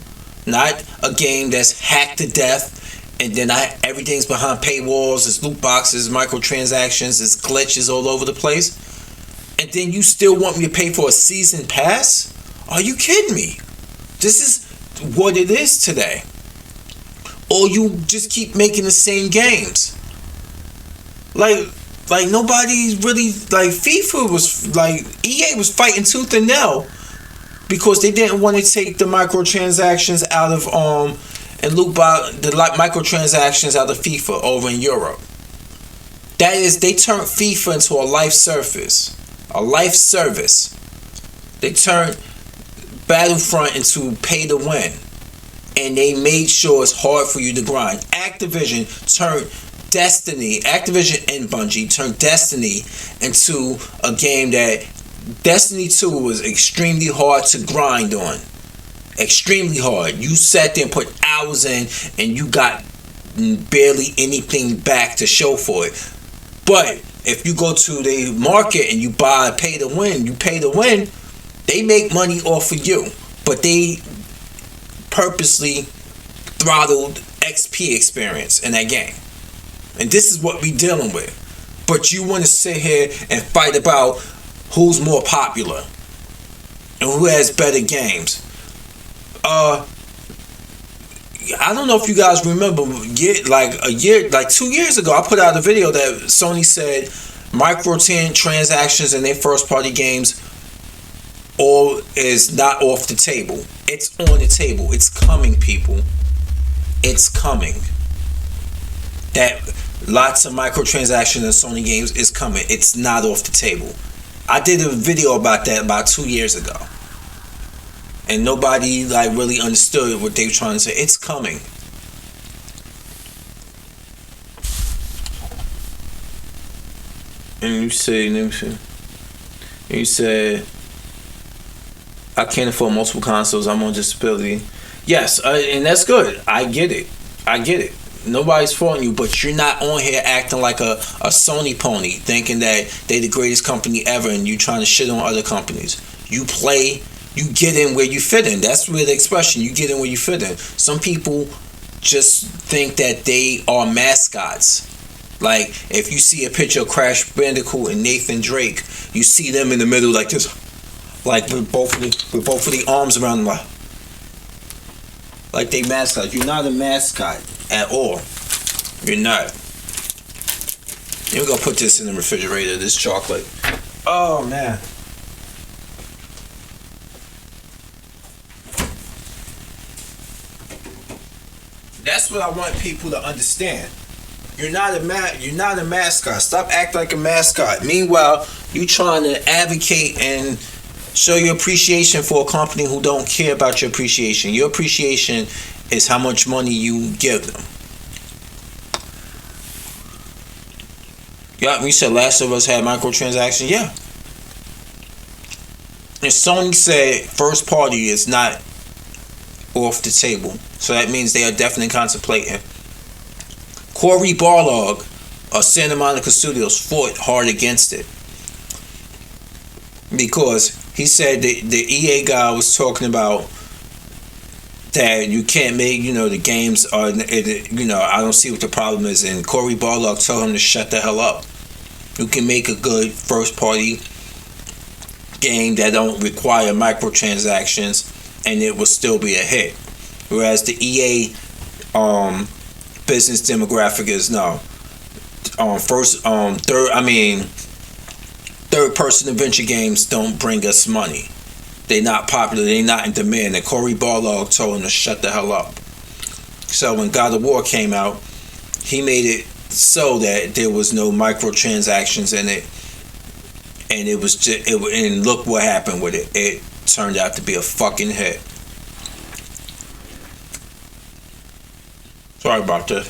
Not a game that's hacked to death and then everything's behind paywalls, there's loot boxes, microtransactions, there's glitches all over the place. And then you still want me to pay for a season pass? Are you kidding me? This is what it is today. Or you just keep making the same games. Like nobody really, like FIFA was, like EA was fighting tooth and nail because they didn't want to take the microtransactions out of and loop the microtransactions out of FIFA over in Europe. That is, they turned FIFA into a life service. They turned Battlefront into pay to win. And they made sure it's hard for you to grind. Activision and Bungie turned Destiny into a game that Destiny 2 was extremely hard to grind on. Extremely hard. You sat there and put hours in and you got barely anything back to show for it. But if you go to the market and you buy pay to win, they make money off of you. But they purposely throttled XP experience in that game. And this is what we dealing with. But you want to sit here and fight about who's more popular and who has better games. I don't know if you guys remember, 2 years ago, I put out a video that Sony said microtransactions in their first party games is not off the table. It's on the table. It's coming, people. It's coming. That lots of microtransactions in Sony games is coming. It's not off the table. I did a video about that about 2 years ago. And nobody really understood what they were trying to say. It's coming. And you say, You said, I can't afford multiple consoles. I'm on disability. Yes, and that's good. I get it. Nobody's faulting you, but you're not on here acting like a Sony pony, thinking that they the greatest company ever, and you trying to shit on other companies. You play, you get in where you fit in. That's where the expression, you get in where you fit in. Some people just think that they are mascots. Like, if you see a picture of Crash Bandicoot and Nathan Drake, you see them in the middle like this, like with both of the arms around them, like they mascots. You're not a mascot at all. You're not. You're gonna put this in the refrigerator, this chocolate. Oh man. That's what I want people to understand. You're not a mascot. Stop acting like a mascot. Meanwhile, you trying to advocate and show your appreciation for a company who don't care about your appreciation. Your appreciation is how much money you give them. Yeah, we said Last of Us had microtransactions. Yeah. And Sony said first party is not off the table. So that means they are definitely contemplating. Cory Barlog of Santa Monica Studios fought hard against it. Because he said the EA guy was talking about that you can't make, the games are, I don't see what the problem is. And Cory Barlog told him to shut the hell up. You can make a good first party game that don't require microtransactions and it will still be a hit. Whereas the EA business demographic is no. Third person adventure games don't bring us money. They're not popular, they're not in demand. And Cory Barlog told him to shut the hell up. So when God of War came out, he made it so that there was no microtransactions in it. And it was just, and look what happened with it. It turned out to be a fucking hit. Sorry about that.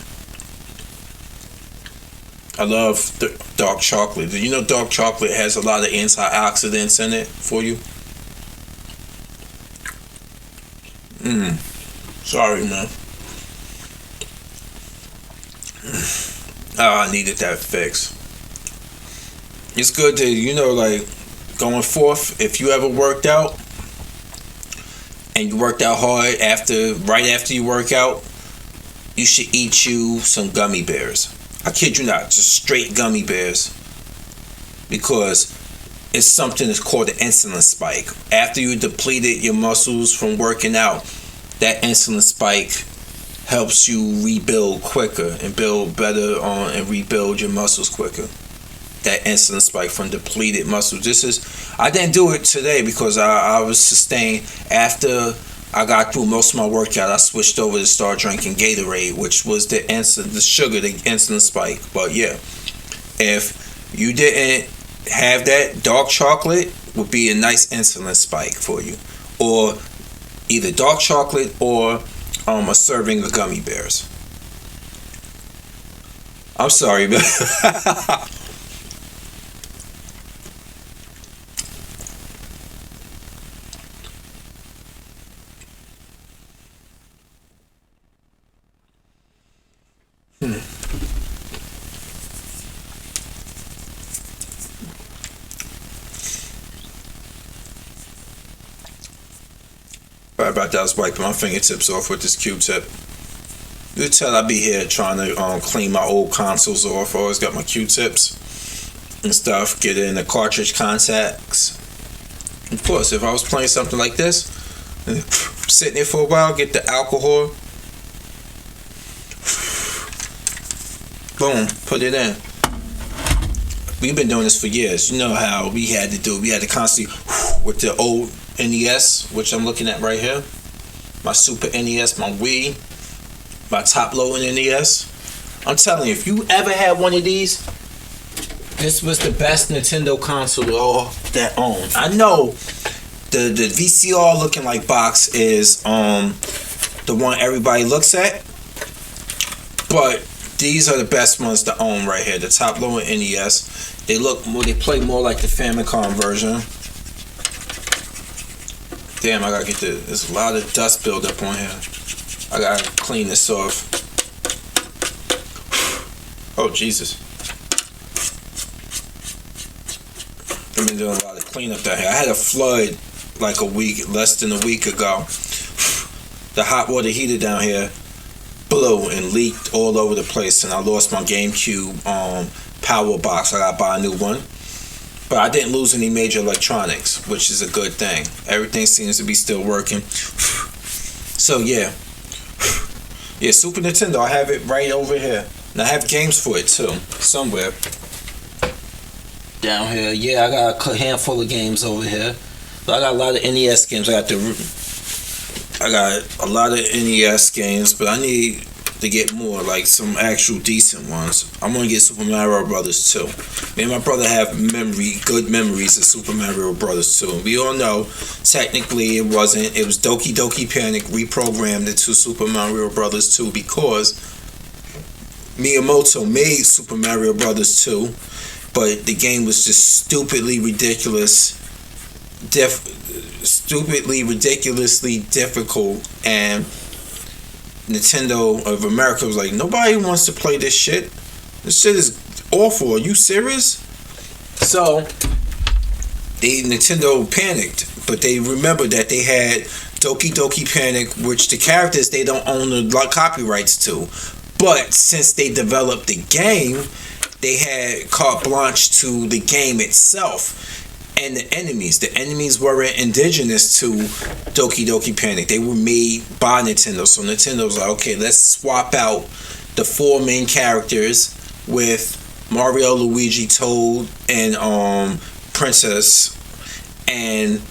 I love dark chocolate. Do you know dark chocolate has a lot of antioxidants in it for you? Sorry, man. Oh, I needed that fix. It's good to, going forth, if you ever worked out and you worked out hard right after you work out, you should eat you some gummy bears. I kid you not, just straight gummy bears. Because it's something that's called the insulin spike. After you depleted your muscles from working out, that insulin spike helps you rebuild quicker and build better and rebuild your muscles quicker. That insulin spike from depleted muscles. I didn't do it today because I was sustained after I got through most of my workout. I switched over to start drinking Gatorade, which was the sugar, the insulin spike. But yeah, if you didn't have that, dark chocolate would be a nice insulin spike for you, or either dark chocolate or a serving of gummy bears. I'm sorry, but Sorry about that. I was wiping my fingertips off with this Q-tip. You tell I be here trying to clean my old consoles off. I always got my Q-tips and stuff. Get in the cartridge contacts. Of course, if I was playing something like this, sitting there for a while, get the alcohol. Boom, put it in. We've been doing this for years. You know how we had to do it. We had to constantly, with the old NES, which I'm looking at right here. My Super NES, my Wii, my top-loading NES. I'm telling you, if you ever had one of these, this was the best Nintendo console that owned. I know the VCR looking like box is the one everybody looks at, but these are the best ones to own right here. The top-loading NES. They look more. They play more like the Famicom version. Damn, I gotta get the. There's a lot of dust buildup on here. I gotta clean this off. Oh Jesus! I've been doing a lot of cleanup down here. I had a flood like less than a week ago. The hot water heater down here blew and leaked all over the place, and I lost my GameCube power box. I gotta buy a new one. But I didn't lose any major electronics, which is a good thing. Everything seems to be still working. So yeah. Yeah, Super Nintendo, I have it right over here. And I have games for it too, somewhere. Down here, yeah, I got a handful of games over here. But I got a lot of NES games. I got a lot of NES games, but I need to get more, like some actual decent ones. I'm gonna get Super Mario Brothers 2. Me and my brother have good memories of Super Mario Brothers 2. We all know, technically it wasn't. It was Doki Doki Panic reprogrammed into Super Mario Brothers 2 because Miyamoto made Super Mario Brothers 2, but the game was just stupidly ridiculously difficult, and Nintendo of America was like, nobody wants to play this shit. This shit is awful. Are you serious? So Nintendo panicked, but they remembered that they had Doki Doki Panic, which the characters they don't own the copyrights to. But since they developed the game, they had carte blanche to the game itself. And the enemies weren't indigenous to Doki Doki Panic. They were made by Nintendo. So Nintendo was like, okay, let's swap out the 4 main characters with Mario, Luigi, Toad, and Princess. And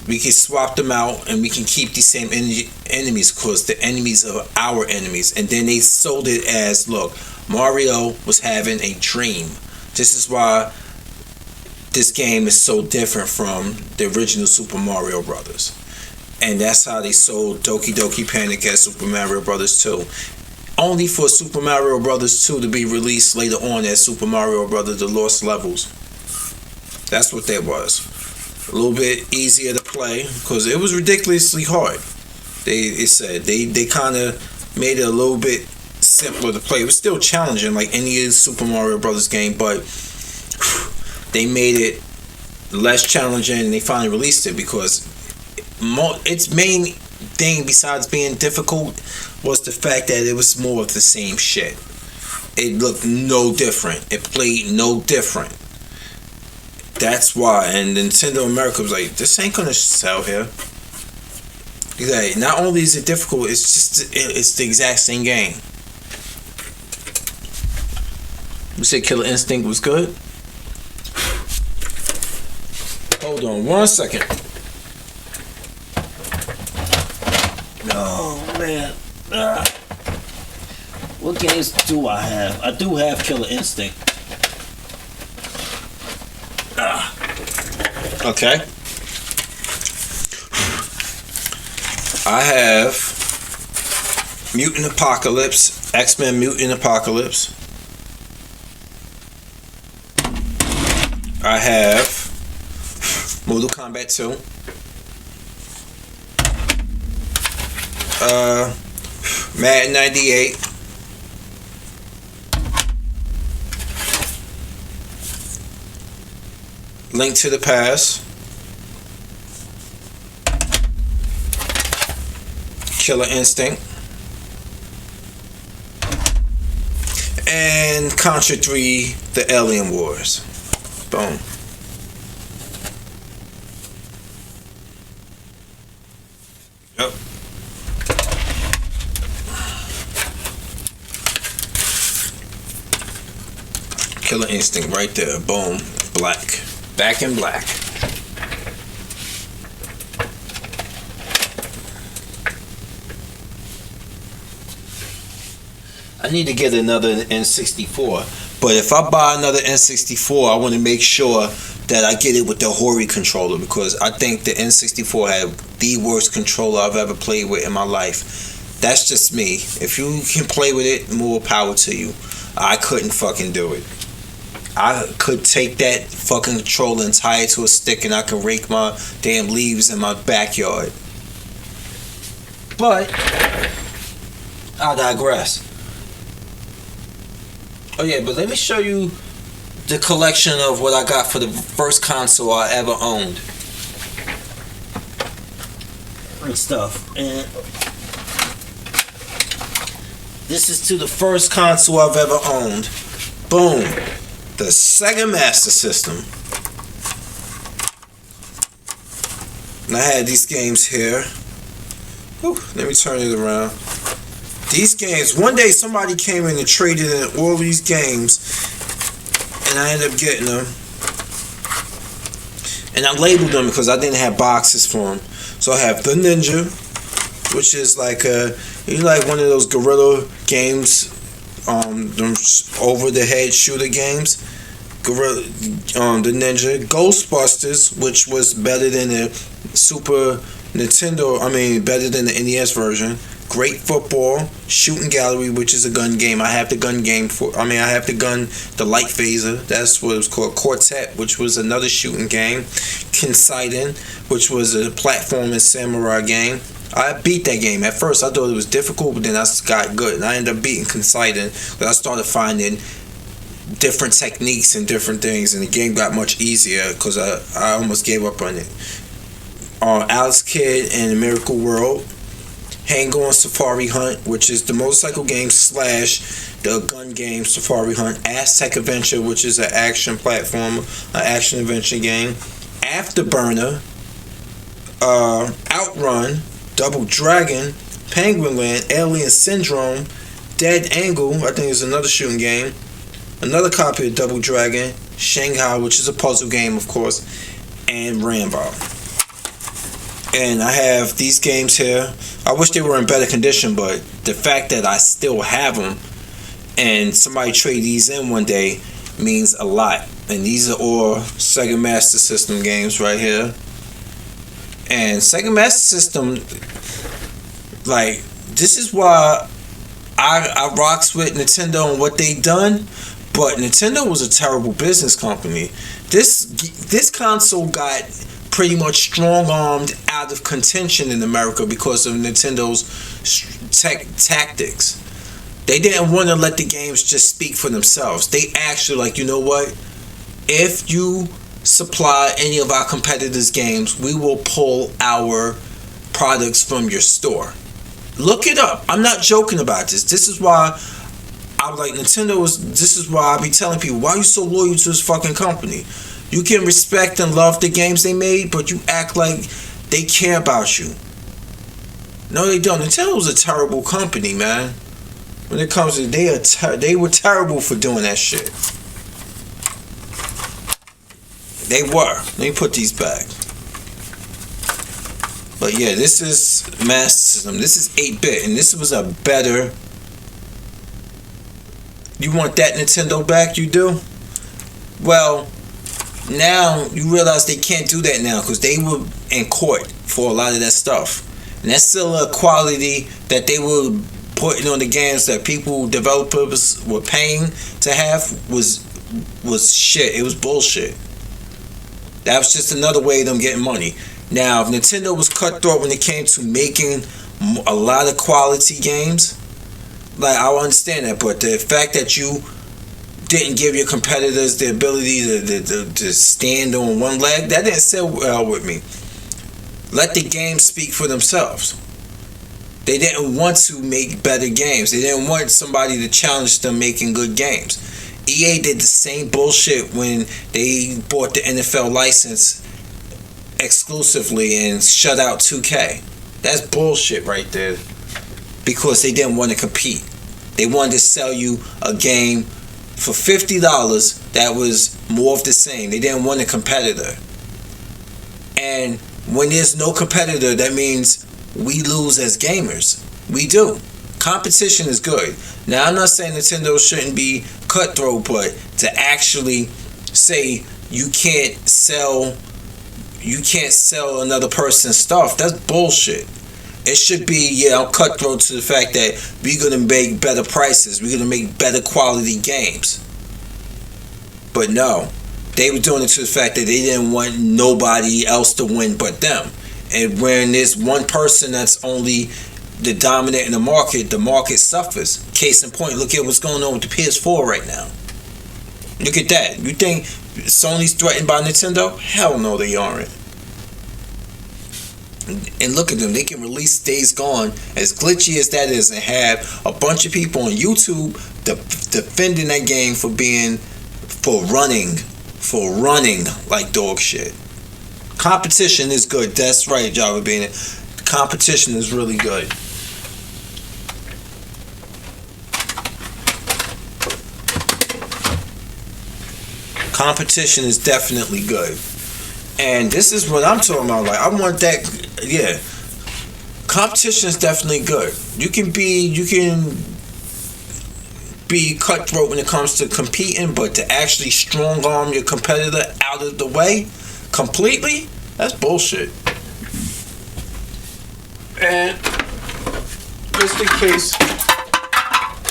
we can swap them out and we can keep the same enemies because the enemies are our enemies. And then they sold it as, look, Mario was having a dream. This is why this game is so different from the original Super Mario Brothers. And that's how they sold Doki Doki Panic as Super Mario Brothers 2. Only for Super Mario Brothers 2 to be released later on as Super Mario Brothers The Lost Levels. That's what that was. A little bit easier to play because it was ridiculously hard. They kind of made it a little bit simpler to play. It was still challenging like any Super Mario Brothers game, but they made it less challenging and they finally released it because its main thing besides being difficult was the fact that it was more of the same shit. It looked no different. It played no different. That's why. And Nintendo America was like, this ain't gonna sell here. Exactly. Not only is it difficult, it's the exact same game. You said Killer Instinct was good? Hold on 1 second. Oh man. What games do I have? I do have Killer Instinct. Okay. I have Mutant Apocalypse, X-Men Mutant Apocalypse. I have Mortal Kombat 2. Madden 98. Link to the Past. Killer Instinct. And Contra 3, The Alien Wars. Boom. Yep. Killer Instinct right there. Boom. Black. Back in black. I need to get another N64, but if I buy another N64, I want to make sure that I get it with the Hori controller because I think the N64 had the worst controller I've ever played with in my life. That's just me. If you can play with it, more power to you. I couldn't fucking do it. I could take that fucking controller and tie it to a stick and I can rake my damn leaves in my backyard. But I digress. Oh yeah, but let me show you the collection of what I got for the first console I ever owned. And stuff. And this is to the first console I've ever owned. Boom. The Sega Master System. And I had these games here. Whew, let me turn it around. These games, one day somebody came in and traded in all these games, and I ended up getting them. And I labeled them because I didn't have boxes for them. So I have The Ninja, which is like one of those guerrilla games, them over the head shooter games. The Ninja. Ghostbusters, which was better than the Super Nintendo, better than the NES version. Great Football, Shooting Gallery, which is a gun game. I have the gun game the light phaser. That's what it was called. Quartet, which was another shooting game. Kinsiden, which was a platform and samurai game. I beat that game. At first, I thought it was difficult, but then I got good, and I ended up beating Kinsiden. But I started finding different techniques and different things, and the game got much easier because I almost gave up on it. Alice Kid and the Miracle World. Hang On Safari Hunt, which is the motorcycle game / the gun game Safari Hunt. Aztec Adventure, which is an action platform, an action adventure game. Afterburner, Outrun, Double Dragon, Penguin Land, Alien Syndrome, Dead Angle, I think is another shooting game. Another copy of Double Dragon, Shanghai, which is a puzzle game, of course, and Rambo. And I have these games here. I wish they were in better condition, but the fact that I still have them and somebody trade these in one day means a lot. And these are all Sega Master System games right here. And Sega Master System, like, this is why I rocks with Nintendo and what they done. But Nintendo was a terrible business company. This console got pretty much strong-armed out of contention in America because of Nintendo's tactics. They didn't want to let the games just speak for themselves. They actually, like, you know what? If you supply any of our competitors' games, we will pull our products from your store. Look it up. I'm not joking about this. This is why I'm like, this is why I be telling people, why are you so loyal to this fucking company? You can respect and love the games they made, but you act like they care about you. No, they don't. Nintendo was a terrible company, man. When it comes to, they were terrible for doing that shit. They were. Let me put these back. But yeah, this is Master System. This is 8-bit, and this was a better. You want that Nintendo back? You do? Well, now you realize they can't do that now because they were in court for a lot of that stuff, and that's still a quality that they were putting on the games that developers were paying to have was shit. It was bullshit. That was just another way of them getting money. Now, if Nintendo was cutthroat when it came to making a lot of quality games, like, I understand that, but the fact that you didn't give your competitors the ability to stand on one leg, that didn't sit well with me. Let the games speak for themselves. They didn't want to make better games. They didn't want somebody to challenge them making good games. EA did the same bullshit when they bought the NFL license exclusively and shut out 2K. That's bullshit right there. Because they didn't want to compete. They wanted to sell you a game for $50 that was more of the same. They didn't want a competitor. And when there's no competitor, that means we lose as gamers. We do. Competition is good. Now, I'm not saying Nintendo shouldn't be cutthroat, but to actually say you can't sell another person's stuff, that's bullshit. It should be, I'm cutthroat to the fact that we're going to make better prices. We're going to make better quality games. But no, they were doing it to the fact that they didn't want nobody else to win but them. And when there's one person that's only the dominant in the market suffers. Case in point, look at what's going on with the PS4 right now. Look at that. You think Sony's threatened by Nintendo? Hell no, they aren't. And look at them. They can release Days Gone, as glitchy as that is, and have a bunch of people on YouTube defending that game for running like dog shit. Competition is good. That's right, Java Bean. Competition is really good. Competition is definitely good. And this is what I'm talking about. Like, I want that. Yeah, competition is definitely good. You can be cutthroat when it comes to competing, but to actually strong arm your competitor out of the way completely, that's bullshit. And just in case,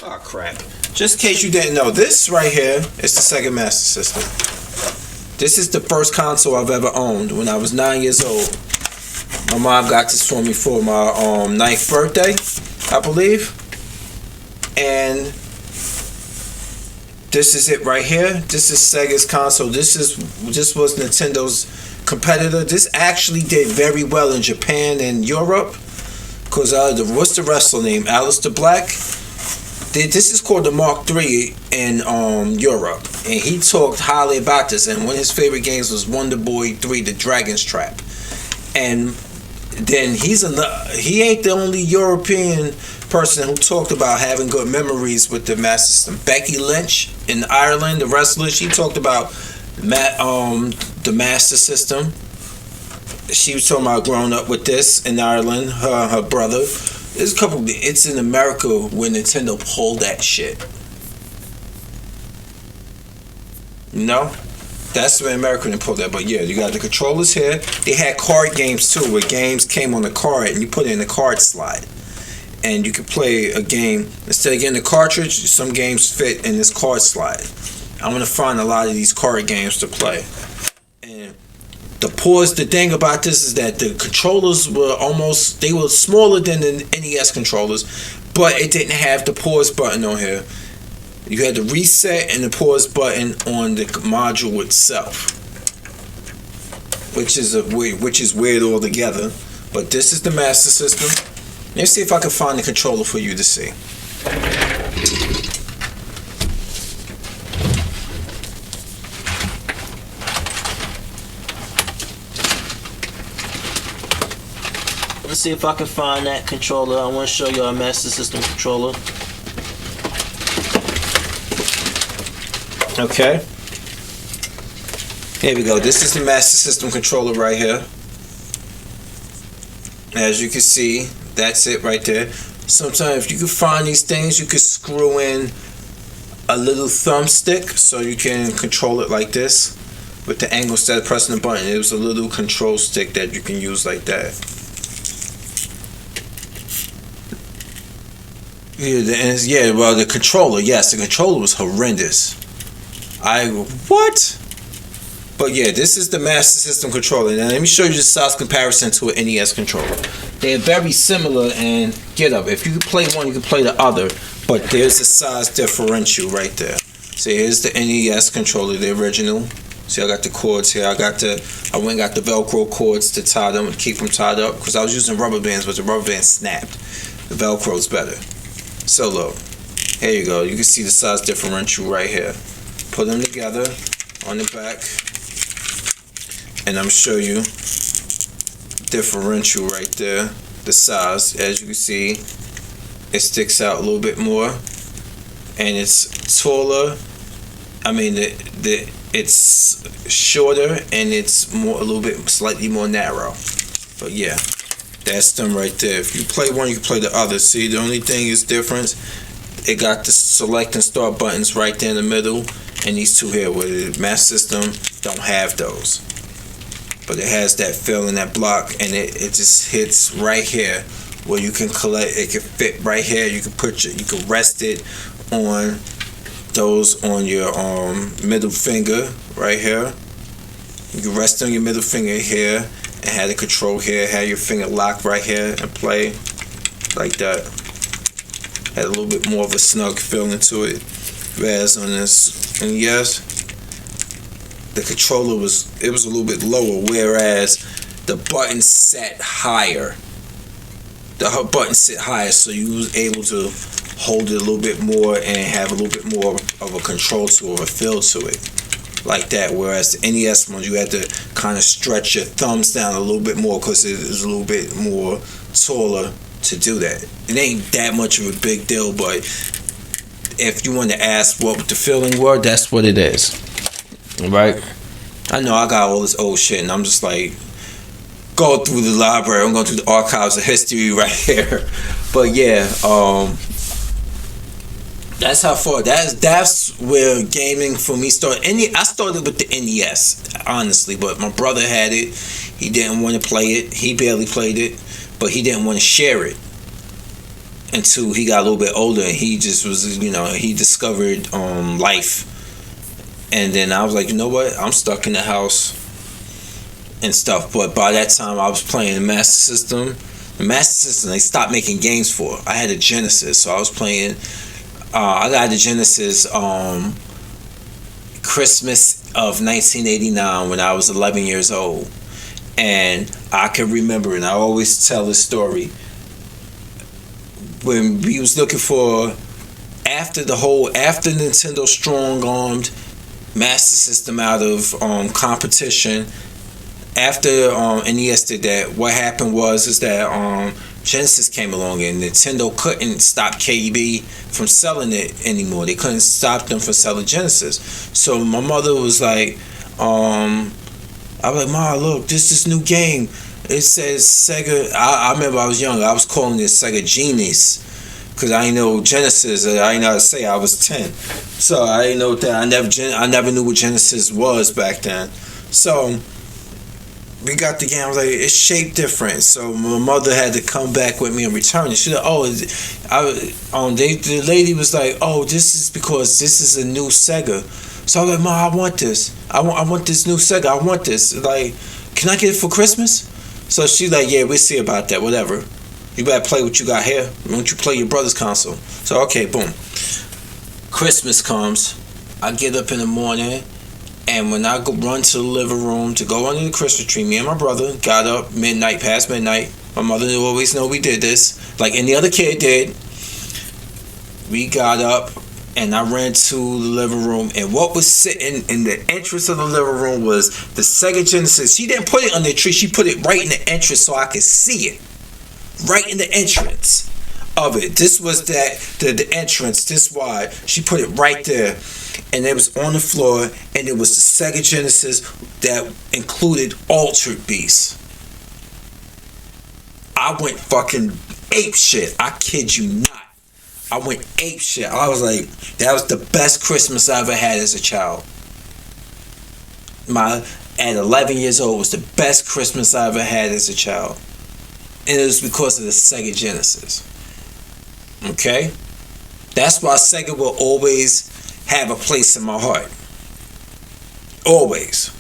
oh crap, just in case you didn't know, this right here is the Sega Master System. This is the first console I've ever owned. When I was 9 years old, my mom got this for me for my 9th birthday, I believe. And this is it right here. This is Sega's console. This was Nintendo's competitor. This actually did very well in Japan and Europe. Because what's the wrestler name? Aleister Black. This is called the Mark III in Europe, and he talked highly about this. And one of his favorite games was Wonder Boy 3: The Dragon's Trap. And then he ain't the only European person who talked about having good memories with the Master System. Becky Lynch in Ireland, the wrestler, she talked about the Master System. She was talking about growing up with this in Ireland. Her brother. There's a couple. It's in America where Nintendo pulled that shit. No, that's where America didn't pull that. But yeah, you got the controllers here. They had card games too, where games came on the card and you put it in the card slide, and you could play a game instead of getting the cartridge. Some games fit in this card slide. I'm gonna find a lot of these card games to play. And the thing about this is that the controllers they were smaller than the NES controllers, but it didn't have the pause button on here. You had the reset and the pause button on the module itself, which is weird altogether. But this is the Master System. Let's see if I can find the controller for you to see. Let's see if I can find that controller. I want to show you our Master System controller. Okay. Here we go. This is the Master System controller right here. As you can see, that's it right there. Sometimes you can find these things, you can screw in a little thumbstick so you can control it like this with the angle instead of pressing the button. It was a little control stick that you can use like that. Yeah, well, the controller, yes, the controller was horrendous. What? But yeah, this is the Master System controller. Now let me show you the size comparison to an NES controller. They're very similar, and get up. If you can play one, you can play the other. But there's a size differential right there. So here's the NES controller, the original. See, I got the cords here. I went and got the Velcro cords to tie them, keep them tied up, because I was using rubber bands, but the rubber band snapped. The Velcro's better. So look, here you go. You can see the size differential right here. Put them together on the back, and I'm show you differential right there. The size, as you can see, it sticks out a little bit more, and it's taller. I mean, it's shorter, and it's a little bit slightly more narrow. But yeah. That's them right there. If you play one, you can play the other. See, the only thing is difference, it got the select and start buttons right there in the middle, and these two here, where the Master System don't have those. But it has that fill in that block, and it just hits right here where you can collect. It can fit right here. You can rest it on those on your middle finger right here. You can rest on your middle finger here and have the control here. Have your finger locked right here and play like that. Had a little bit more of a snug feeling to it. Whereas on this NES, the controller was a little bit lower, whereas the button set higher. The button set higher, so you was able to hold it a little bit more and have a little bit more of a control to it, or a feel to it, like that. Whereas the NES one, you had to kind of stretch your thumbs down a little bit more because it is a little bit more taller to do that. It ain't that much of a big deal, but if you want to ask what the feeling were, that's what it is. Right? I know I got all this old shit, and I'm just like, go through the library. I'm going through the archives of history right here. But yeah, that's how far. That's where gaming for me started. I started with the NES, honestly, but my brother had it. He didn't want to play it. He barely played it, but he didn't want to share it until he got a little bit older. And he just was, he discovered life. And then I was like, you know what? I'm stuck in the house and stuff. But by that time, I was playing the Master System. The Master System, they stopped making games for. I had a Genesis, so I was playing. I got the Genesis Christmas of 1989 when I was 11 years old. And I can remember, and I always tell this story, when we was looking for, after Nintendo strong-armed Master System out of competition, after NES did that, what happened was that Genesis came along and Nintendo couldn't stop KB from selling it anymore. They couldn't stop them from selling Genesis. So my mother was like, I was like, Ma, look, this new game. It says Sega. I remember I was young. I was calling it Sega Genius because I didn't know Genesis. I didn't know how to say. I was 10, so I didn't know that. I never knew what Genesis was back then. So we got the game. I was like, it's shaped different. So my mother had to come back with me and return it. She said, the lady was like, oh, this is because this is a new Sega. So I was like, Ma, I want this. I want this new Sega. I want this. Like, can I get it for Christmas? So she's like, yeah, we'll see about that. Whatever. You better play what you got here. Why don't you play your brother's console? So okay, boom. Christmas comes. I get up in the morning, and when I go run to the living room to go under the Christmas tree, me and my brother got up past midnight. My mother always know we did this, like any other kid did. We got up, and I ran to the living room, and what was sitting in the entrance of the living room was the Sega Genesis. She didn't put it on the tree. She put it right in the entrance so I could see it. Right in the entrance of it. This was the entrance this wide. She put it right there. And it was on the floor, and it was the Sega Genesis that included Altered Beast. I went fucking ape shit. I kid you not. I went ape shit. I was like, that was the best Christmas I ever had as a child. At 11 years old was the best Christmas I ever had as a child. And it was because of the Sega Genesis. Okay? That's why Sega will always have a place in my heart. Always.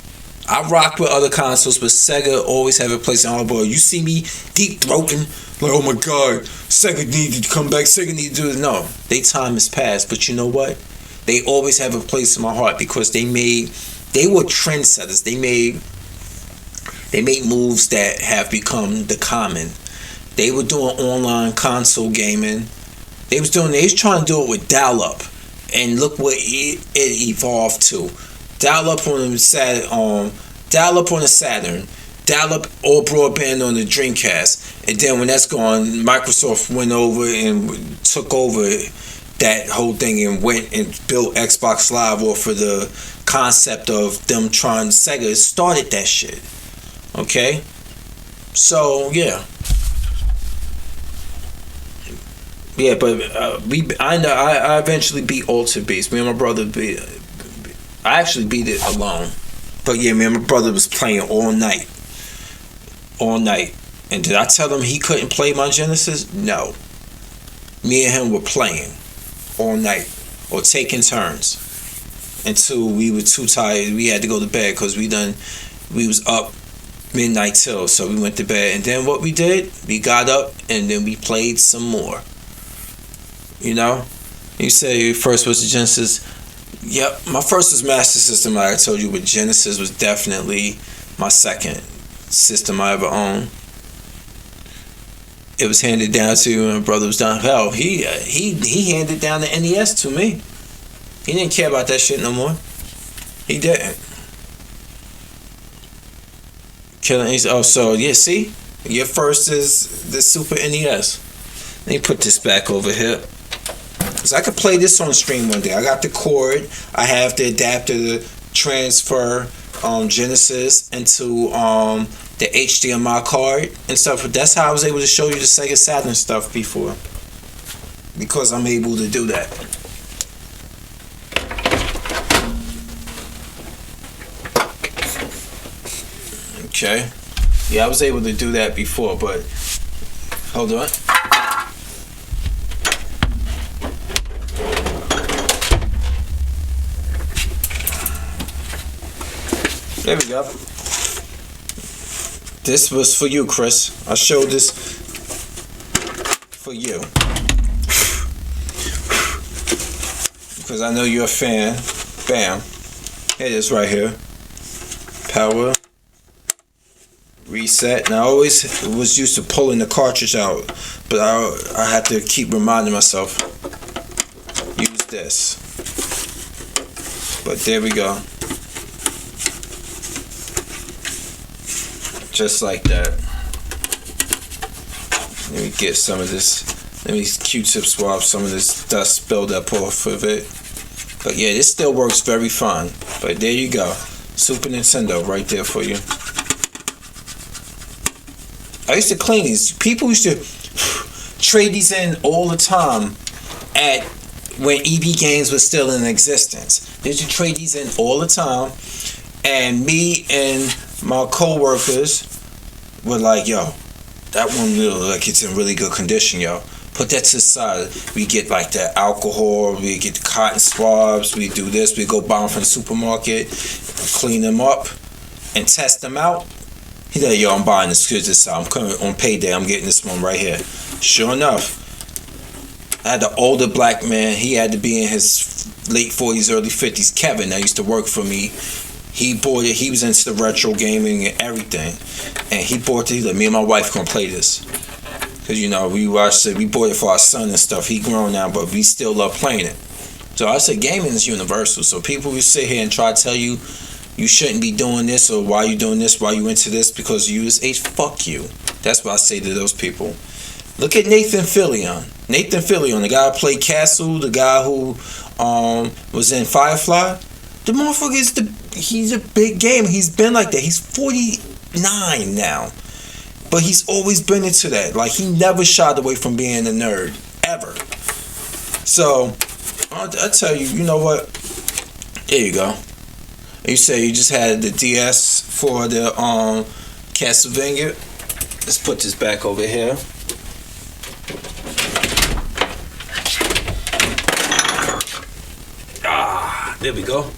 I rock with other consoles, but Sega always have a place in my heart. Boy, you see me deep throating, like, oh my God, Sega needed to come back, Sega needed to do this. No, their time has passed, but you know what? They always have a place in my heart because they were trendsetters. They made moves that have become the common. They were doing online console gaming. They was trying to do it with dial-up, and look what it evolved to. Dial-up on the Saturn, dial-up all broadband on the Dreamcast, and then when that's gone, Microsoft went over and took over that whole thing and went and built Xbox Live off of the concept of them trying. Sega started that shit. Okay, so yeah, but I eventually beat Altered Beast. Me and my brother I actually beat it alone, but yeah, me and my brother was playing all night. And did I tell him he couldn't play my Genesis? No. Me and him were playing all night. or taking turns until we were too tired. We had to go to bed because we was up midnight till, so we went to bed. And then what we did, we got up and then we played some more. You know, you say your first was the Genesis. Yep, my first was Master System, like I told you, but Genesis was definitely my second system I ever owned. It was handed down to my brother was down. Hell, he handed down the NES to me. He didn't care about that shit no more. He didn't. Killing. Oh, so yeah. See, your first is the Super NES. Let me put this back over here. Cause I could play this on stream one day. I got the cord. I have the adapter to transfer Genesis into the HDMI card and stuff. That's how I was able to show you the Sega Saturn stuff before. Because I'm able to do that. Okay. Yeah, I was able to do that before, but hold on. There we go. This was for you, Chris. I showed this for you. Because I know you're a fan. Bam. Here it is right here. Power. Reset. Now I always was used to pulling the cartridge out, but I had to keep reminding myself. Use this. But there we go. Just like that. Let me get some of this. Let me Q-tip swab some of this dust build up off of it. But yeah, this still works very fine. But there you go. Super Nintendo right there for you. I used to clean these. People used to trade these in all the time at when EB Games was still in existence. They used to trade these in all the time. And me and my co-workers were like, yo, that one really, like, it's in really good condition, yo. Put that to the side. We get like the alcohol, we get the cotton swabs, we do this, we go buy them from the supermarket, clean them up, and test them out. He's like, yo, I'm buying this. I'm coming on payday, I'm getting this one right here. Sure enough, I had the older black man, he had to be in his late 40s, early 50s, Kevin, that used to work for me. He bought it. He was into the retro gaming and everything, and he bought it. He's like, me and my wife gonna play this, cause you know we watched it. We bought it for our son and stuff. He grown now, but we still love playing it. So I said, gaming is universal. So people will sit here and try to tell you you shouldn't be doing this, or why you doing this, why you into this, because you is age. Fuck you. That's what I say to those people. Look at Nathan Fillion. Nathan Fillion, the guy who played Castle, the guy who was in Firefly. The motherfucker he's a big gamer. He's been like that. He's 49 now. But he's always been into that. Like, he never shied away from being a nerd. Ever. So, I tell you, you know what? There you go. You say you just had the DS for the Castlevania. Let's put this back over here. There we go.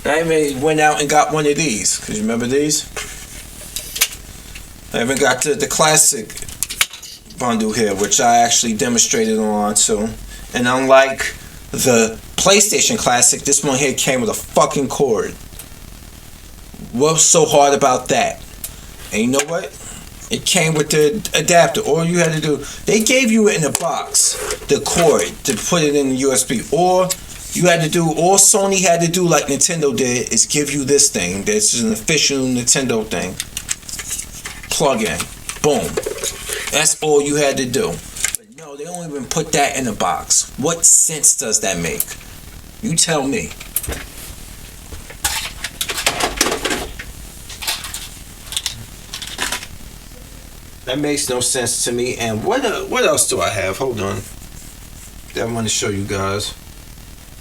I even went out and got one of these. Cause you remember these? I even got the classic bundle here, which I actually demonstrated on too. And unlike the PlayStation Classic, this one here came with a fucking cord. What's so hard about that? And you know what? It came with the adapter. All you had to do, they gave you it in a box, the cord, to put it in the USB. Or you had to do, all Sony had to do, like Nintendo did, is give you this thing. This is an official Nintendo thing. Plug in. Boom. That's all you had to do. But no, they don't even put that in a box. What sense does that make? You tell me. That makes no sense to me. And what else do I have? Hold on. That I want to show you guys.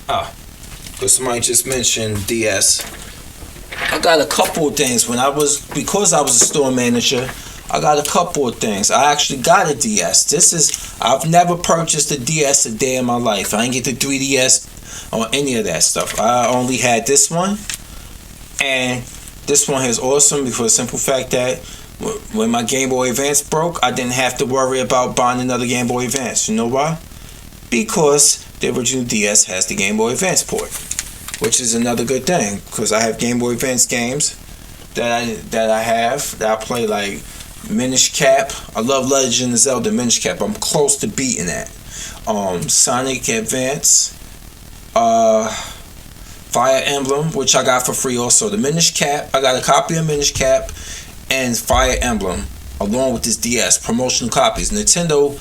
Because somebody just mentioned DS. I got a couple of things. Because I was a store manager, I got a couple of things. I actually got a DS. I've never purchased a DS a day in my life. I didn't get the 3DS or any of that stuff. I only had this one, and this one is awesome because the simple fact that when my Game Boy Advance broke, I didn't have to worry about buying another Game Boy Advance. You know why? Because the original DS has the Game Boy Advance port, which is another good thing because I have Game Boy Advance games that I play, like Minish Cap. I love Legend of Zelda Minish Cap. I'm close to beating that. Sonic Advance, Fire Emblem, which I got for free also. The Minish Cap, I got a copy of Minish Cap and Fire Emblem along with this DS, promotional copies. Nintendo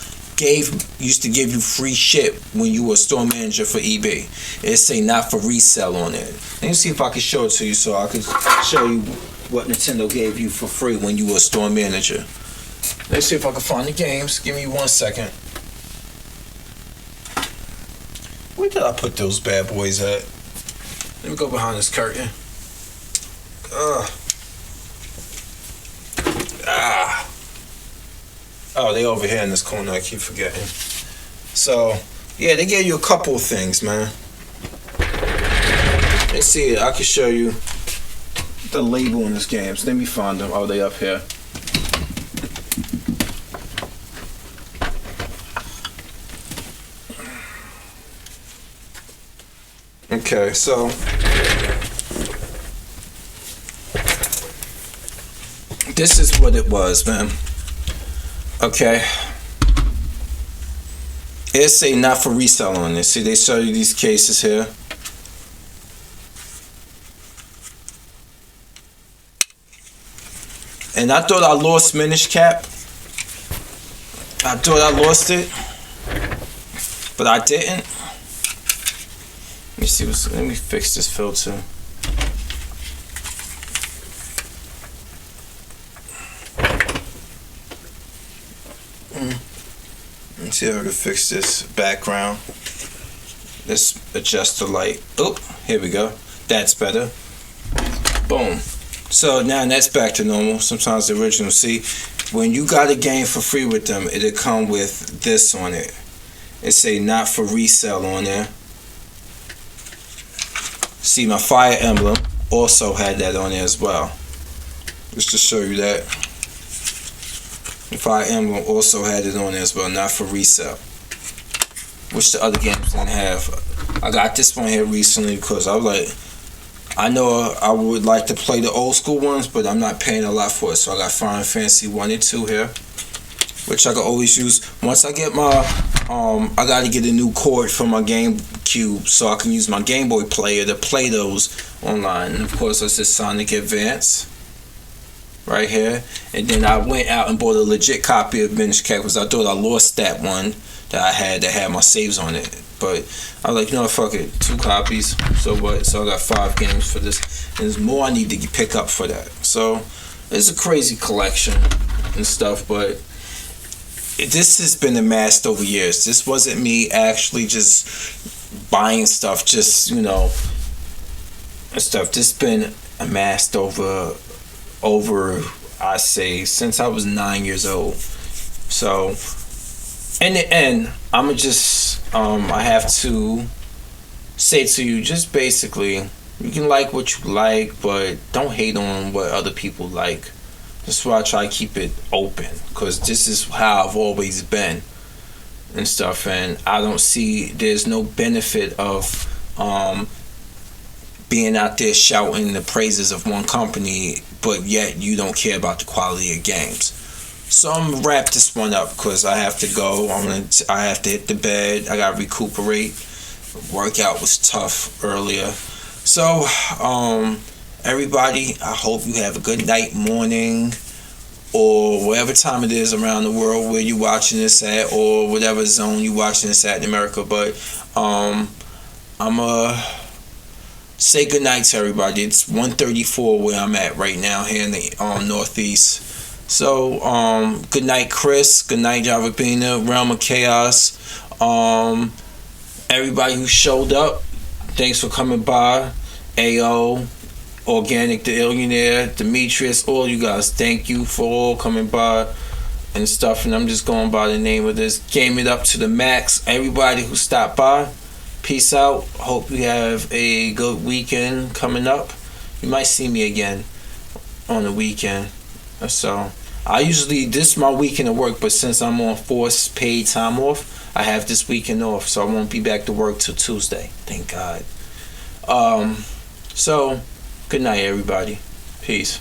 used to give you free shit when you were a store manager for eBay. It say not for resale on it. Let me see if I can show it to you so I can show you what Nintendo gave you for free when you were a store manager. Let's see if I can find the games. Give me 1 second. Where did I put those bad boys at? Let me go behind this curtain. Oh, they over here in this corner. I keep forgetting. So, yeah, they gave you a couple of things, man. Let's see. I can show you the label in this game. So let me find them. Oh, they up here. Okay, so this is what it was, man. Okay. It say not for resale on this. See, they show you these cases here. And I thought I lost Minish Cap. I thought I lost it, but I didn't. Let me see. Let me fix this filter. Let's see if I can fix this background. Let's adjust the light. Oh, here we go. That's better. Boom. So now that's back to normal. Sometimes the original. See, when you got a game for free with them, it'll come with this on it. It say not for resale on there. See, my Fire Emblem also had that on there as well. Just to show you that. The Fire Emblem also had it on there as well, not for resale. Which the other games didn't have. I got this one here recently because I was like, I know I would like to play the old school ones, but I'm not paying a lot for it. So I got Final Fantasy 1 and 2 here, which I can always use. Once I get my, I got to get a new cord for my GameCube so I can use my Game Boy player to play those online. And of course, that's the Sonic Advance right here. And then I went out and bought a legit copy of Minish Cap because I thought I lost that one that I had that had my saves on it. But I was like, you know what, fuck it, 2 copies, so what? So I got 5 games for this, and there's more I need to pick up for that. So it's a crazy collection and stuff, but this has been amassed over years. This wasn't me actually just buying stuff, just, you know, and stuff. This has been amassed over I say since I was 9 years old. So in the end, I'ma just I have to say to you, just basically, you can like what you like, but don't hate on what other people like. That's why I try to keep it open, because this is how I've always been and stuff, and I don't see there's no benefit of being out there shouting the praises of one company, but yet you don't care about the quality of games. So I'm gonna wrap this one up because I have to go. I have to hit the bed. I gotta recuperate. Workout was tough earlier. So everybody, I hope you have a good night, morning, or whatever time it is around the world where you watching this at, or whatever zone you watching this at in America. But I'ma say good night to everybody. It's 1:34 where I'm at right now here in the Northeast. So, good night, Chris. Good night, Javabina, Realm of Chaos. Everybody who showed up, thanks for coming by. AO, Organic the Illionaire, Demetrius, all you guys, thank you for all coming by and stuff. And I'm just going by the name of this. Game It Up to the Max. Everybody who stopped by, peace out. Hope you have a good weekend coming up. You might see me again on the weekend. So this is my weekend of work, but since I'm on forced paid time off, I have this weekend off, so I won't be back to work till Tuesday. Thank God. So good night, everybody. Peace.